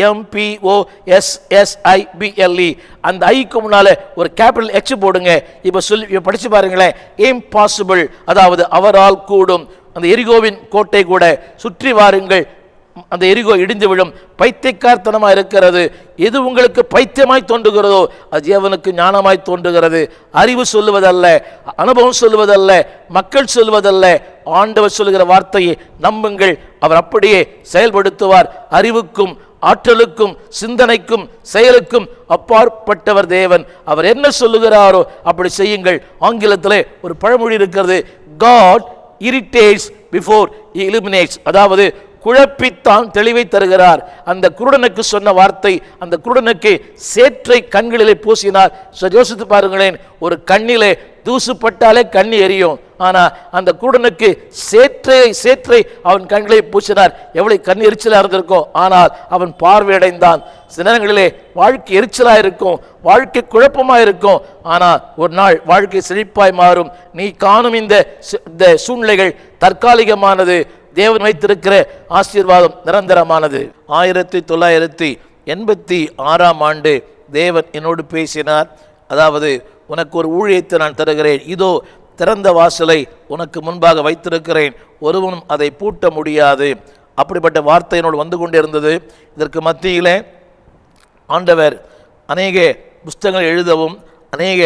IMPOSSIBLE. அந்த ஐக்கு முன்னால ஒரு கேபிட்டல் H போடுங்க. இப்ப படிச்சு பாருங்களேன், இம்பாசிபிள், அதாவது அவரால் கூடும். அந்த எரிகோவின் கோட்டை கூட சுற்றி வாருங்கள், அந்த எரிகோ இடிந்து விழும். பைத்தியக்காரத்தனமாக இருக்கிறது. எது உங்களுக்கு பைத்தியமாய் தோன்றுகிறதோ அது தேவனுக்கு ஞானமாய் தோன்றுகிறது. அறிவு சொல்லுவதல்ல, அனுபவம் சொல்லுவதல்ல, மக்கள் சொல்லுவதல்ல, ஆண்டவர் சொல்லுகிற வார்த்தையை நம்புங்கள், அவர் அப்படியே செயல்படுத்துவார். அறிவுக்கும் ஆற்றலுக்கும் சிந்தனைக்கும் செயலுக்கும் அப்பாற்பட்டவர் தேவன். அவர் என்ன சொல்லுகிறாரோ அப்படி செய்யுங்கள். ஆங்கிலத்திலே ஒரு பழமொழி இருக்கிறது, God irritates before he illuminates. அதாவது குழப்பித்தான் தெளிவை தருகிறார். அந்த குருடனுக்கு சொன்ன வார்த்தை, அந்த குருடனுக்கு சேற்றை கண்களிலே பூசினார். யோசித்து பாருங்களேன், ஒரு கண்ணிலே தூசுப்பட்டாலே கண்ணி எரியும், ஆனா அந்த குருடனுக்கு சேற்றை அவன் கண்களை பூசினார். எவ்வளவு கண் எரிச்சலா இருந்திருக்கும், ஆனால் அவன் பார்வையடைந்தான். சில நேரங்களிலே வாழ்க்கை எரிச்சலா இருக்கும், வாழ்க்கை குழப்பமா இருக்கும், ஆனா ஒரு நாள் வாழ்க்கை செழிப்பாய் மாறும். நீ காணும் இந்த சூழ்நிலைகள் தற்காலிகமானது, தேவன் வைத்திருக்கிற ஆசீர்வாதம் நிரந்தரமானது. 1986 தேவன் என்னோடு பேசினார். அதாவது, உனக்கு ஒரு ஊழியத்தை நான் தருகிறேன், இதோ திறந்த வாசலை உனக்கு முன்பாக வைத்திருக்கிறேன், ஒருவனும் அதை பூட்ட முடியாது. அப்படிப்பட்ட வார்த்தை என்னோடு வந்து கொண்டிருந்தது. இதற்கு மத்தியிலே ஆண்டவர் அநேக புஸ்தகங்கள் எழுதவும் அநேக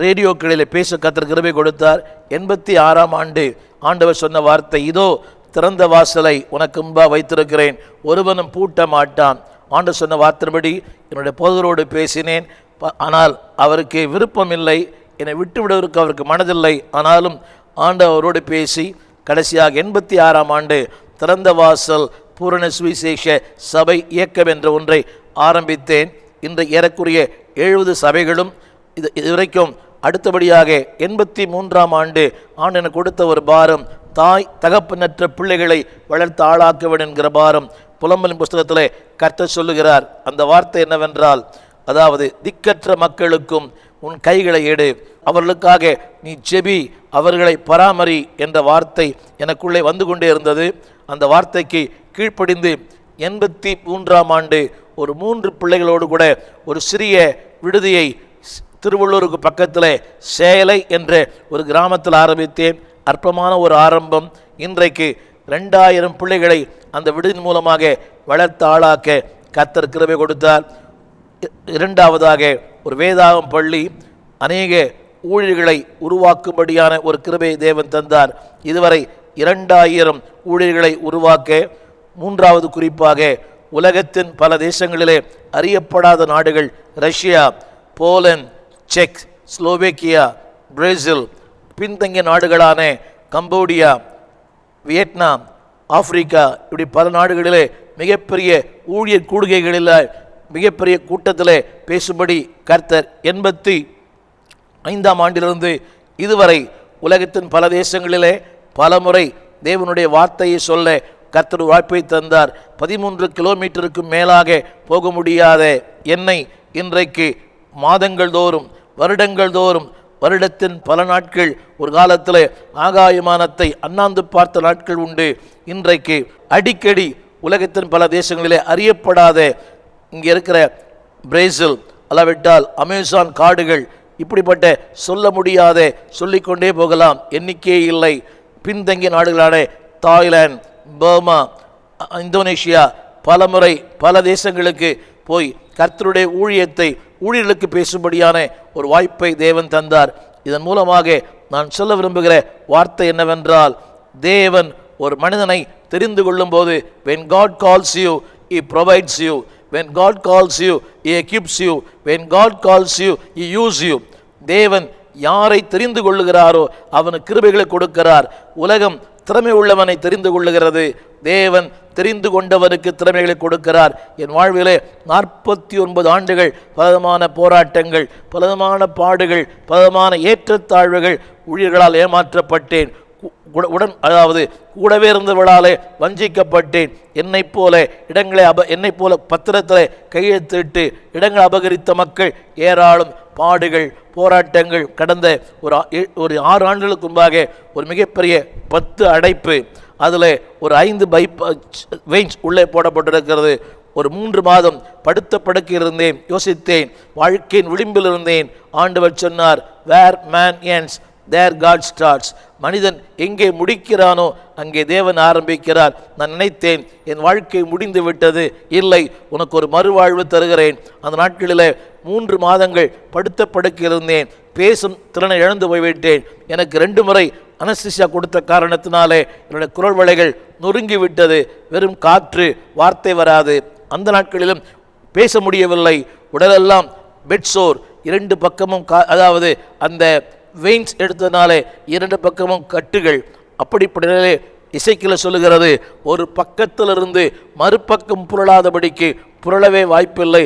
ரேடியோக்களில் பேச கர்த்தர் கிருபை கொடுத்தார். 86 ஆண்டவர் சொன்ன வார்த்தை, இதோ திறந்த வாசலை உனக்கு முன்பாக வைத்திருக்கிறேன், ஒருவனும் பூட்ட மாட்டான். ஆண்டவர் சொன்ன வார்த்தைப்படி என்னுடைய போதகரோடு பேசினேன். ஆனால் அவருக்கு விருப்பம் இல்லை, என்னை விட்டு விடுவதற்கு அவருக்கு மனதில்லை. ஆனாலும் ஆண்டவரோடு பேசி கடைசியாக 86 திறந்த வாசல் பூரண சுவிசேஷ சபை இயக்கம் என்ற ஒன்றை ஆரம்பித்தேன். இன்று ஏறக்குறைய 70 சபைகளும் இதுவரைக்கும். அடுத்தபடியாக 83 ஆண்டு எனக்கு கொடுத்த ஒரு பாரம், தாய் தகப்பனற்ற பிள்ளைகளை வளர்த்து ஆளாக்குவன் என்கிற பாரம். புலம்பலின் புஸ்தகத்திலே கர்த்தர் சொல்லுகிறார். அந்த வார்த்தை என்னவென்றால், அதாவது திக்கற்ற மக்களுக்கும் உன் கைகளை எடு, அவர்களுக்காக நீ ஜெபி, அவர்களை பராமரி என்ற வார்த்தை எனக்குள்ளே வந்து கொண்டே இருந்தது. அந்த வார்த்தைக்கு கீழ்ப்படிந்து 83 ஒரு 3 பிள்ளைகளோடு கூட ஒரு சிறிய விடுதியை திருவள்ளூருக்கு பக்கத்தில் சேலை என்ற ஒரு கிராமத்தில் ஆரம்பித்தேன். அற்பமான ஒரு ஆரம்பம். இன்றைக்கு 2000 பிள்ளைகளை அந்த விடுதியின் மூலமாக வளர்த்து ஆளாக்க கர்த்தர் கிருபை கொடுத்தார். இரண்டாவதாக ஒரு வேதாகம் பள்ளி, அநேக ஊழியர்களை உருவாக்கும்படியான ஒரு கிருபை தேவன் தந்தார். இதுவரை 2000 ஊழியர்களை உருவாக்க. மூன்றாவது குறிப்பாக உலகத்தின் பல தேசங்களிலே அறியப்படாத நாடுகள், Russia, Poland, check, Slovakia, Brazil, பின்தங்கிய நாடுகளான கம்போடியா, வியட்நாம், ஆப்பிரிக்கா, இப்படி பல நாடுகளிலே மிகப்பெரிய ஊழியர் கூடுகைகளில் மிகப்பெரிய கூட்டத்தில் பேசும்படி கர்த்தர் 85 ஆண்டிலிருந்து இதுவரை உலகத்தின் பல தேசங்களிலே பல முறை தேவனுடைய வார்த்தையை சொல்ல கர்த்தர் வாய்ப்பை தந்தார். 13 கிலோமீட்டருக்கு மேலாக போக முடியாத என்னை இன்றைக்கு மாதங்கள் தோறும், வருடங்கள் தோறும், வருடத்தின் பல நாட்கள், ஒரு காலத்தில் ஆகாயமானத்தை அண்ணாந்து பார்த்த நாட்கள் உண்டு. இன்றைக்கு அடிக்கடி உலகத்தின் பல தேசங்களிலே அறியப்படாத இங்கே இருக்கிற பிரேசில், அளவிட்டால் அமேசான் காடுகள், இப்படிப்பட்ட சொல்ல முடியாத, சொல்லிக்கொண்டே போகலாம், எண்ணிக்கையே இல்லை. பின்தங்கிய நாடுகளான தாய்லாந்து, பர்மா, இந்தோனேஷியா, பல முறை பல தேசங்களுக்கு போய் கர்த்தருடைய ஊழியர்களுக்கு பேசும்படியான ஒரு வாய்ப்பை தேவன் தந்தார். இதன் மூலமாக நான் சொல்ல விரும்புகிற வார்த்தை என்னவென்றால், தேவன் ஒரு மனிதனை தெரிந்து கொள்ளும் போது, when God calls you, he provides you. When God calls you, he equips you. When God calls you, he uses you. தேவன் யாரை தெரிந்து கொள்ளுகிறாரோ அவனுக்கு கிருபைகளை கொடுக்கிறார். உலகம் திறமை உள்ளவனை தெரிந்து கொள்ளுகிறது, தேவன் தெரிந்து கொண்டவனுக்கு திறமைகளை கொடுக்கிறார். என் வாழ்விலே 49 ஆண்டுகள் பலவிதமான போராட்டங்கள், பலவிதமான பாடுகள், பலவிதமான ஏற்றத்தாழ்வுகள், ஊழியர்களால் ஏமாற்றப்பட்டேன், அதாவது கூடவே இருந்தவர்களாலே வஞ்சிக்கப்பட்டேன். என்னைப் போல பத்திரத்தில் கையெழுத்திட்டு இடங்களை அபகரித்த மக்கள் ஏராளம். பாடுகள், போராட்டங்கள். கடந்த ஒரு 6 ஆண்டுகளுக்கு முன்பாக ஒரு மிகப்பெரிய 10 அடைப்பு, அதில் ஒரு 5 வெயின்ஸ் உள்ளே போடப்பட்டிருக்கிறது. ஒரு 3 மாதம் படுத்த படுக்கை இருந்தேன், யோசித்தேன், வாழ்க்கையின் விளிம்பில் இருந்தேன். ஆண்டவர் சொன்னார், வேர் man ends there God starts. மனிதன் எங்கே முடிக்கிறானோ அங்கே தேவன் ஆரம்பிக்கிறார். நான் நினைத்தேன் என் வாழ்க்கை முடிந்து விட்டது. இல்லை, உனக்கு ஒரு மறுவாழ்வு தருகிறேன். அந்த நாட்களில் 3 மாதங்கள் படுத்த படுக்கை இருந்தேன். பேசும் திறனை இழந்து போய்விட்டேன். எனக்கு 2 முறை அனஸ்தீசியா கொடுத்த காரணத்தினாலே என்னுடைய குரல் வளைகள் நொறுங்கி விட்டது. வெறும் காற்று, வார்த்தை வராது. அந்த நாட்களிலும் பேச முடியவில்லை. உடலெல்லாம் பெட்சோர், 2 பக்கமும் அதாவது அந்த வெயின்ஸ் எடுத்ததுனாலே 2 பக்கமும் கட்டுகள். அப்படிப்பட்ட இசைக்கில் சொல்லுகிறது, ஒரு பக்கத்திலிருந்து மறுபக்கம் புரளாதபடிக்கு புரளவே வாய்ப்பில்லை.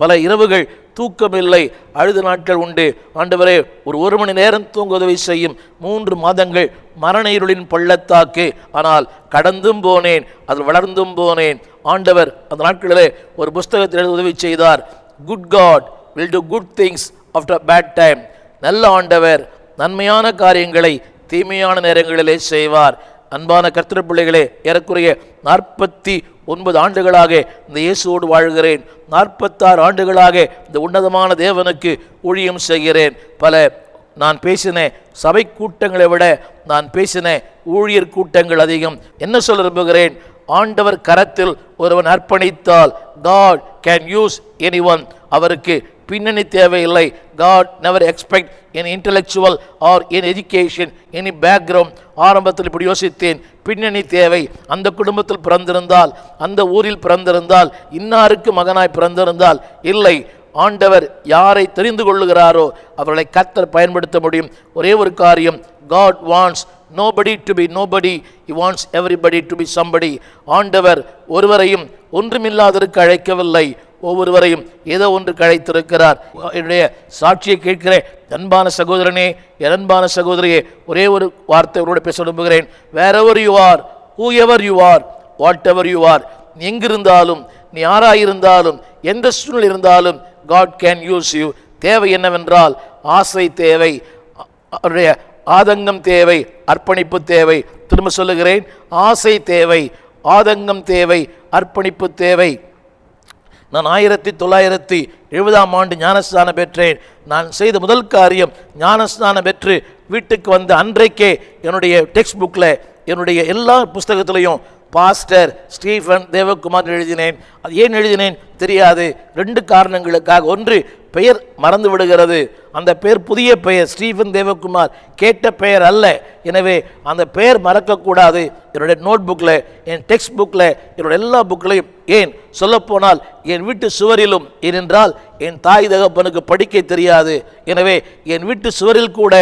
பல இரவுகள் தூக்கமில்லை, அழுத நாட்கள் உண்டு. ஆண்டவரே, ஒரு மணி நேரம் தூங்க உதவி செய்யும். 3 மாதங்கள் மரண இருளின் பள்ளத்தாக்கு. ஆனால் கடந்தும் போனேன், அதில் வளர்ந்தும் போனேன். ஆண்டவர் அந்த நாட்களிலே ஒரு புஸ்தகத்தில் எழுத உதவி செய்தார். Good god will do good things after bad time. நல்ல ஆண்டவர் நன்மையான காரியங்களை தீமையான நேரங்களிலே செய்வார். அன்பான கர்த்தர் பிள்ளைகளே, ஏறக்குறைய 49 ஆண்டுகளாக இந்த இயேசுவோடு வாழ்கிறேன். 46 ஆண்டுகளாக இந்த உன்னதமான தேவனுக்கு ஊழியம் செய்கிறேன். நான் பேசின சபை கூட்டங்களை விட நான் பேசின ஊழியர் கூட்டங்கள் அதிகம். என்ன சொல்ல விரும்புகிறேன்? ஆண்டவர் கரத்தில் ஒருவன் அர்ப்பணித்தால் God can use anyone. அவருக்கு பின்னணி தேவையில்லை. God never expect any intellectual or any education, any background. ஆரம்பத்தில் இப்படி யோசித்தேன், பின்னணி தேவை. அந்த குடும்பத்தில் பிறந்திருந்தால், அந்த ஊரில் பிறந்திருந்தால், இன்னாருக்கு மகனாய் பிறந்திருந்தால். இல்லை, ஆண்டவர் யாரை தெரிந்து கொள்ளுகிறாரோ அவர்களை கர்த்தர் பயன்படுத்த முடியும். ஒரே ஒரு காரியம், God wants nobody to be nobody, he wants everybody to be somebody. ஆண்டவர் ஒருவரையும் ஒன்றுமில்லாததற்கு அழைக்கவில்லை, ஒவ்வொருவரையும் ஏதோ ஒன்று அழைத்திருக்கிறார். என்னுடைய சாட்சியை கேட்கிற அன்பான சகோதரனே, அன்பான சகோதரியே, ஒரே ஒரு வார்த்தை அவரோட பேச விரும்புகிறேன். wherever you are, whoever you are, whatever you are, நீ எங்கிருந்தாலும், நீ யாராயிருந்தாலும், எந்த சூழ்நிலை இருந்தாலும் God can use you. தேவை என்னவென்றால் ஆசை தேவை, அவருடைய ஆதங்கம் தேவை, அர்ப்பணிப்பு தேவை. திரும்ப சொல்லுகிறேன், ஆசை தேவை, ஆதங்கம் தேவை, அர்ப்பணிப்பு தேவை. நான் 1970ஆம் ஆண்டு ஞானஸ்நானம் பெற்றேன். நான் செய்த முதல் காரியம், ஞானஸ்நானம் பெற்று வீட்டுக்கு வந்த அன்றைக்கே என்னுடைய டெக்ஸ்ட் புக்கில், என்னுடைய எல்லா புஸ்தகத்திலையும் பாஸ்டர் ஸ்டீஃபன் தேவகுமார் எழுதினேன். அது ஏன் எழுதினேன் தெரியாது, 2 காரணங்களுக்காக. ஒன்று, பெயர் மறந்து விடுகிறது. அந்த பெயர் புதிய பெயர், ஸ்டீஃபன் தேவகுமார், கேட்ட பெயர் அல்ல. எனவே அந்த பெயர் மறக்கக்கூடாது. என்னுடைய நோட் புக்கில், என் டெக்ஸ்ட் புக்கில், என்னுடைய எல்லா புக்கிலையும், ஏன் சொல்லப்போனால் என் வீட்டு சுவரிலும், ஏனென்றால் என் தாய் தகப்பனுக்கு படிக்க தெரியாது. எனவே என் வீட்டு சுவரில் கூட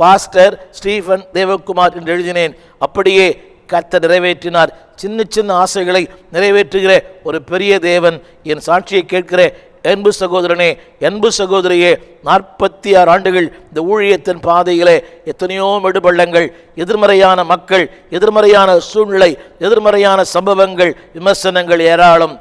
பாஸ்டர் ஸ்டீஃபன் தேவகுமார் என்று எழுதினேன். அப்படியே கர்த்தர் நிறைவேற்றினார். சின்ன சின்ன ஆசைகளை நிறைவேற்றுகிற ஒரு பெரிய தேவன். என் சாட்சியை கேட்கிற அன்பு சகோதரனே, அன்பு சகோதரியே, 46 ஆண்டுகள் இந்த ஊழியத்தின் பாதையிலே எத்தனையோ மெடுபள்ளங்கள், எதிர்மறையான மக்கள், எதிர்மறையான சூழ்நிலை, எதிர்மறையான சம்பவங்கள், விமர்சனங்கள் ஏராளம்,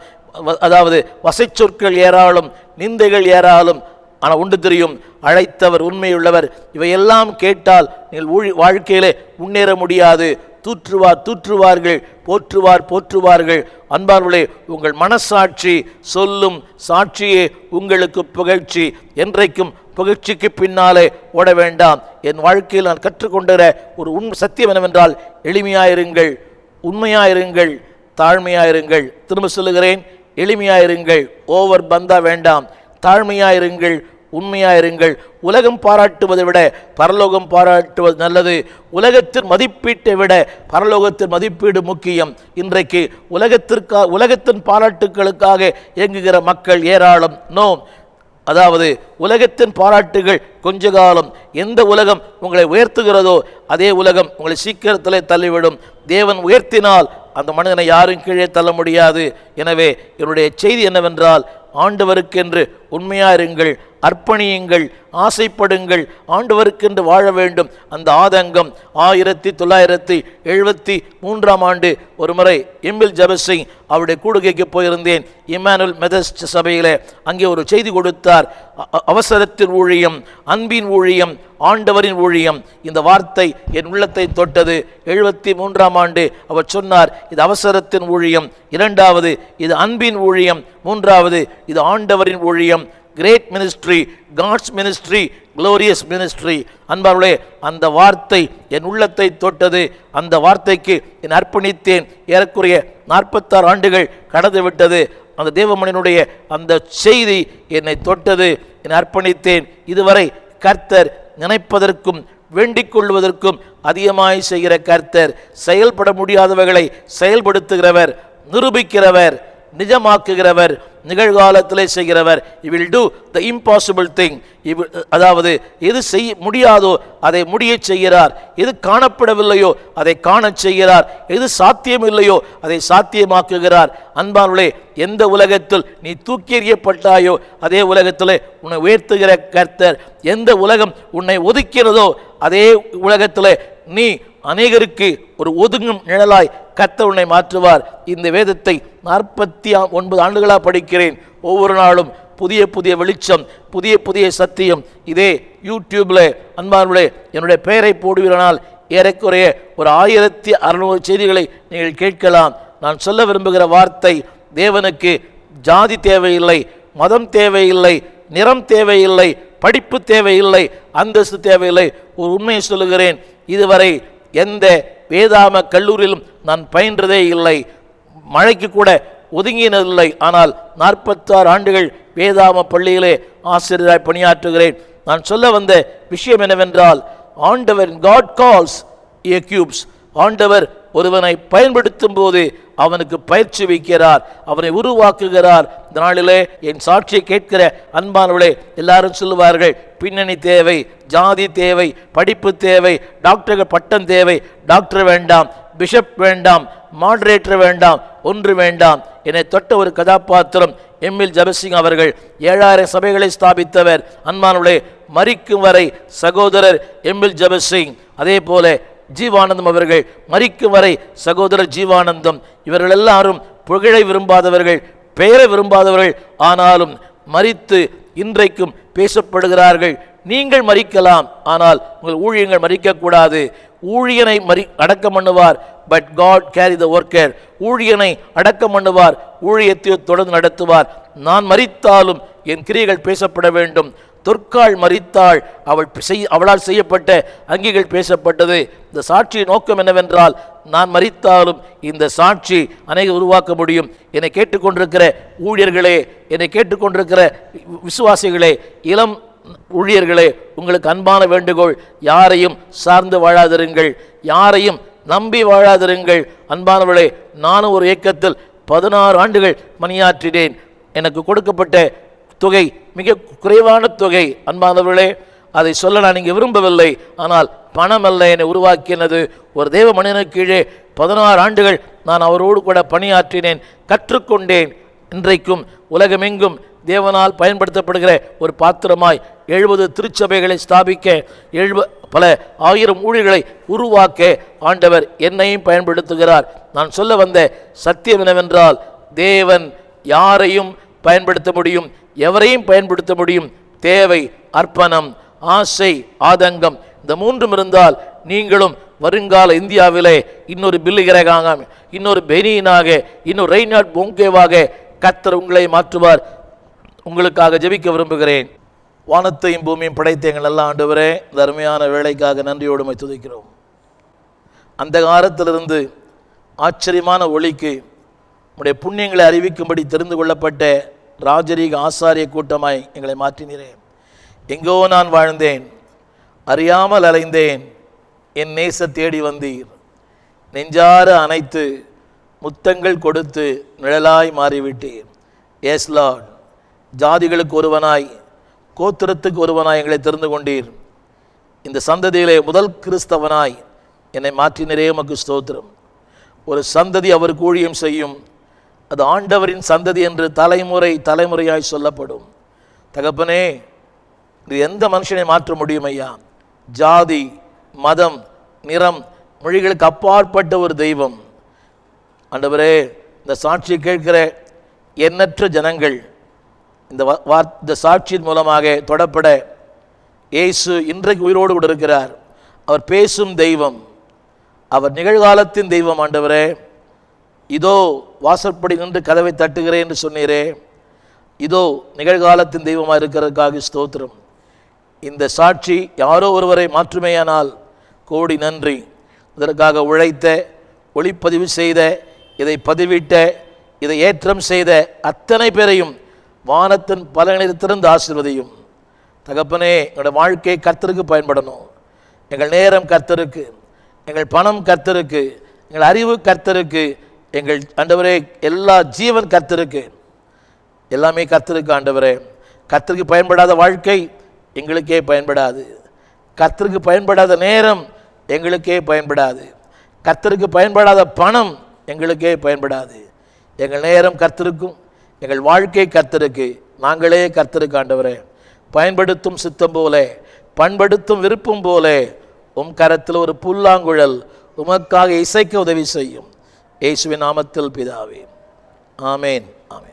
அதாவது வசைச்சொற்கள் ஏராளம், நிந்தைகள் ஏராளம். ஆனால் ஒன்று தெரியும், அழைத்தவர் உண்மையுள்ளவர். இவையெல்லாம் கேட்டால் நீங்கள் வாழ்க்கையிலே முன்னேற முடியாது. தூற்றுவார்கள், போற்றுவார்கள். அன்பார்களே, உங்கள் மனசாட்சி சொல்லும் சாட்சியே உங்களுக்கு புகழ்ச்சி. என்றைக்கும் புகழ்ச்சிக்கு பின்னாலே ஓட வேண்டாம். என் வாழ்க்கையில் நான் கற்றுக்கொண்ட ஒரு சத்தியம் என்னவென்றால், எளிமையாயிருங்கள், உண்மையாயிருங்கள், தாழ்மையாயிருங்கள். திரும்ப சொல்லுகிறேன், எளிமையாயிருங்கள், ஓவர் பந்தா வேண்டாம். தாழ்மையாயிருங்கள், உண்மையாயிருங்கள். உலகம் பாராட்டுவதை விட பரலோகம் பாராட்டுவது நல்லது. உலகத்தின் மதிப்பீட்டை விட பரலோகத்தின் மதிப்பீடு முக்கியம். இன்றைக்கு உலகத்தின் பாராட்டுகளுக்காக இயங்குகிற மக்கள் ஏராளம். அதாவது உலகத்தின் பாராட்டுகள் கொஞ்ச காலம். எந்த உலகம் உங்களை உயர்த்துகிறதோ அதே உலகம் உங்களை சீக்கிரத்திலே தள்ளிவிடும். தேவன் உயர்த்தினால் அந்த மனிதனை யாரும் கீழே தள்ள முடியாது. எனவே என்னுடைய செய்தி என்னவென்றால், ஆண்டவருக்கென்று உண்மையாயிருங்கள், அர்ப்பணியுங்கள், ஆசைப்படுங்கள். ஆண்டவருக்கென்று வாழ வேண்டும். அந்த ஆதங்கம் 1973 ஆண்டு ஒரு முறை எம்எல் ஜபசிங் அவருடைய கூடுகைக்கு போயிருந்தேன். இம்மானுவேல் மெதடிஸ்ட் சபையில் அங்கே ஒரு செய்தி கொடுத்தார். அவசரத்தின் ஊழியம், அன்பின் ஊழியம், ஆண்டவரின் ஊழியம். இந்த வார்த்தை என் உள்ளத்தை தொட்டது. 73 ஆண்டு அவர் சொன்னார், இது அவசரத்தின் ஊழியம். இரண்டாவது, இது அன்பின் ஊழியம். மூன்றாவது, இது ஆண்டவரின் ஊழியம். Great ministry, God's ministry, glorious ministry. அன்பார்களே, அந்த வார்த்தை என் உள்ளத்தை தொட்டது. அந்த வார்த்தைக்கு என் அர்ப்பணித்தேன். ஏறக்குறைய 46 ஆண்டுகள் கடந்து விட்டது. அந்த தேவமனிதனுடைய அந்த செய்தி என்னை தொட்டது. என் அர்ப்பணித்தேன். இதுவரை கர்த்தர் நினைப்பதற்கும் வேண்டிக் கொள்வதற்கும் அதிகமாய் செய்கிற கர்த்தர், செயல்பட முடியாதவைகளை செயல்படுத்துகிறவர், நிரூபிக்கிறவர், நிஜமாக்குகிறவர், நிகழ்காலத்திலே செய்கிறவர். He will do the impossible thing. அதாவது எது செய்ய முடியாதோ அதை முடிய செய்கிறார். எது காணப்படவில்லையோ அதை காண செய்கிறார். எது சாத்தியம் இல்லையோ அதை சாத்தியமாக்குகிறார். அன்பானவர்களே, எந்த உலகத்தில் நீ தூக்கி எறியப்பட்டாயோ அதே உலகத்திலே உன்னை உயர்த்துகிற கர்த்தர். எந்த உலகம் உன்னை ஒதுக்கிறதோ அதே உலகத்திலே நீ அநேகருக்கு ஒரு ஒதுங்கும் நிழலாய் கர்த்தர் உன்னை மாற்றுவார். இந்த வேதத்தை 49 ஆண்டுகளாக படிக்கிறேன். ஒவ்வொரு நாளும் புதிய புதிய வெளிச்சம், புதிய புதிய சத்தியம். இதே யூடியூப்பில் அன்பானவர்களே, என்னுடைய பெயரை போடுவதனால் ஏறக்குறைய ஒரு 1600 செய்திகளை நீங்கள் கேட்கலாம். நான் சொல்ல விரும்புகிற வார்த்தை, தேவனுக்கு ஜாதி தேவையில்லை, மதம் தேவையில்லை, நிறம் தேவையில்லை, படிப்பு தேவையில்லை, அந்தஸ்து தேவையில்லை. ஒரு உண்மையை சொல்லுகிறேன், இதுவரை எந்த வேதாம கல்லூரியிலும் நான் பயின்றதே இல்லை, மழைக்கு கூட ஒதுங்கினதில்லை. ஆனால் 46 ஆண்டுகள் வேதாம பள்ளியிலே ஆசிரியராய் பணியாற்றுகிறேன். நான் சொல்ல வந்த விஷயம் என்னவென்றால், ஆண்டவர், God calls he equips. ஆண்டவர் ஒருவனை பயன்படுத்தும் போது அவனுக்கு பயிற்சி வைக்கிறார், அவனை உருவாக்குகிறார். இந்த நாளிலே என் சாட்சியை கேட்கிற அன்பானவர்களே, எல்லாரும் சொல்லுவார்கள், பின்னணி தேவை, ஜாதி தேவை, படிப்பு தேவை, டாக்டர்கள் பட்டம் தேவை. டாக்டர் வேண்டாம், பிஷப் வேண்டாம், மாடரேட்டர் வேண்டாம், ஒன்று வேண்டாம். என்னை தொட்ட ஒரு கதாபாத்திரம் எம்எல் ஜபசிங் அவர்கள். 7000 சபைகளை ஸ்தாபித்தவர். அன்பானவர்களே, மரிக்கும் வரை சகோதரர் எம்எல் ஜபசிங். அதே போல ஜீவானந்தம் அவர்கள், மரிக்கும் வரை சகோதரர் ஜீவானந்தம். இவர்கள் எல்லாரும் புகழை விரும்பாதவர்கள், பெயரை விரும்பாதவர்கள். ஆனாலும் மரித்து இன்றைக்கும் பேசப்படுகிறார்கள். நீங்கள் மரிக்கலாம், ஆனால் உங்கள் ஊழியங்கள் மரிக்கக்கூடாது. ஊழியனை அடக்கம் பண்ணுவார், but God carry the worker. ஊழியனை அடக்கம் பண்ணுவார், ஊழியத்தை தொடர்ந்து நடத்துவார். நான் மரித்தாலும் என் கிரியைகள் பேசப்பட வேண்டும். தொற்காள் மரித்தாள், அவளால் செய்யப்பட்ட அங்கிகள் பேசப்பட்டது. இந்த சாட்சியின் நோக்கம் என்னவென்றால், நான் மரித்தாலும் இந்த சாட்சி அநேக உருவாக்க முடியும். என்னை கேட்டுக்கொண்டிருக்கிற ஊழியர்களே, என்னை கேட்டுக்கொண்டிருக்கிற விசுவாசிகளே, இளம் ஊழியர்களே, உங்களுக்கு அன்பான வேண்டுகோள், யாரையும் சார்ந்து வாழாதிருங்கள், யாரையும் நம்பி வாழாதிருங்கள். அன்பானவர்களே, நானும் ஒரு இயக்கத்தில் 16 ஆண்டுகள் பணியாற்றினேன். எனக்கு கொடுக்கப்பட்ட தொகை மிக குறைவான தொகை. அன்பானவர்களே, அதை சொல்ல நான் இங்கே விரும்பவில்லை. ஆனால் பணம் அல்ல என்னை உருவாக்கினது. ஒரு தேவ மனிதனுக்கு கீழே 16 ஆண்டுகள் நான் அவரோடு கூட பணியாற்றினேன், கற்றுக்கொண்டேன். இன்றைக்கும் உலகமெங்கும் தேவனால் பயன்படுத்தப்படுகிற ஒரு பாத்திரமாய் 70 திருச்சபைகளை ஸ்தாபிக்க, பல 1000 ஊழியர்களை உருவாக்க ஆண்டவர் என்னையும் பயன்படுத்துகிறார். நான் சொல்ல வந்த சத்தியம் என்னவென்றால், தேவன் யாரையும் பயன்படுத்த முடியும், எவரையும் பயன்படுத்த முடியும். தேவை, அர்ப்பணம், ஆசை, ஆதங்கம், இந்த மூன்றும் இருந்தால் நீங்களும் வருங்கால இந்தியாவிலே இன்னொரு பில்லிகராக, இன்னொரு பெனியனாக, இன்னொரு ரெய்னார்ட் போங்கேவாக கர்த்தர் உங்களை மாற்றுவார். உங்களுக்காக ஜெபிக்க விரும்புகிறேன். வானத்தையும் பூமியும் படைத்த எங்கள் நல்ல ஆண்டவரே, இந்த அருமையான வேலைக்காக நன்றியோடு துதிக்கிறோம். அந்த காலத்திலிருந்து ஆச்சரியமான ஒளிக்கு உடைய புண்ணியங்களை அறிவிக்கும்படி தெரிந்து கொள்ளப்பட்ட ராஜரீக ஆசாரிய கூட்டமாய் எங்களை மாற்றினீரே. எங்கோ நான் வாழ்ந்தேன், அறியாமல் அலைந்தேன், என் நேச தேடி வந்தீர். நெஞ்சார அணைத்து முத்தங்கள் கொடுத்து நிழலாய் மாறிவிட்டீர். எஸ் லார்ட், ஜாதிகளுக்கு ஒருவனாய், கோத்திரத்துக்கு ஒருவனாய் எங்களை தெரிந்து கொண்டீர். இந்த சந்ததியிலே முதல் கிறிஸ்தவனாய் என்னை மாற்றினரே, உமக்கு ஸ்தோத்திரம். ஒரு சந்ததி அவருக்கு ஊழியம் செய்யும், அது ஆண்டவரின் சந்ததி என்று தலைமுறை தலைமுறையாய் சொல்லப்படும். தகப்பனே, இது எந்த மனுஷனை மாற்ற முடியும் ஐயா? ஜாதி, மதம், நிறம், மொழிகளுக்கு அப்பாற்பட்ட ஒரு தெய்வம். ஆண்டவரே, இந்த சாட்சியை கேட்கிற எண்ணற்ற ஜனங்கள் இந்த சாட்சியின் மூலமாக தொடப்பட இயேசு இன்றைக்கு உயிரோடு கூட இருக்கிறார். அவர் பேசும் தெய்வம், அவர் நிகழ்காலத்தின் தெய்வம். ஆண்டவரே, இதோ வாசற்படி நின்று கதவை தட்டுகிறேன் என்று சொன்னீரே, இதோ நிகழ்காலத்தின் தெய்வமாக இருக்கிறதுக்காக ஸ்தோத்திரம். இந்த சாட்சி யாரோ ஒருவரை மாற்றுமேயானால் கோடி நன்றி. இதற்காக உழைத்த, ஒளிப்பதிவு செய்த, இதை பதிவிட்ட, இதை ஏற்றம் செய்த அத்தனை பேரையும் வானத்தின் பலனிடத்திலிருந்து ஆசீர்வதியும். தகப்பனே, எங்களுடைய வாழ்க்கை கர்த்தருக்கு பயன்படணும். எங்கள் நேரம் கர்த்தருக்கு, எங்கள் பணம் கர்த்தருக்கு, எங்கள் அறிவு கர்த்தருக்கு, எங்கள் ஆண்டவரே எல்லா ஜீவன் கர்த்தருக்கு, எல்லாமே கர்த்தருக்கு. ஆண்டவரே, கர்த்தருக்கு பயன்படாத வாழ்க்கை எங்களுக்கே பயன்படாது. கர்த்தருக்கு பயன்படாத நேரம் எங்களுக்கே பயன்படாது. கர்த்தருக்கு பயன்படாத பணம் எங்களுக்கே பயன்படாது. எங்கள் நேரம் கர்த்தருக்கும், எங்கள் வாழ்க்கை கர்த்தருக்கு, நாங்களே கர்த்தருக்கு. ஆண்டவரே, பயன்படுத்தும் சித்தம் போல, பண்படுத்தும் விருப்பம் போல உம் கரத்தில் ஒரு புல்லாங்குழல் உமக்காக இசைக்க உதவி செய்யும். இயேசுவின் நாமத்தில் பிதாவே, ஆமேன், ஆமேன்.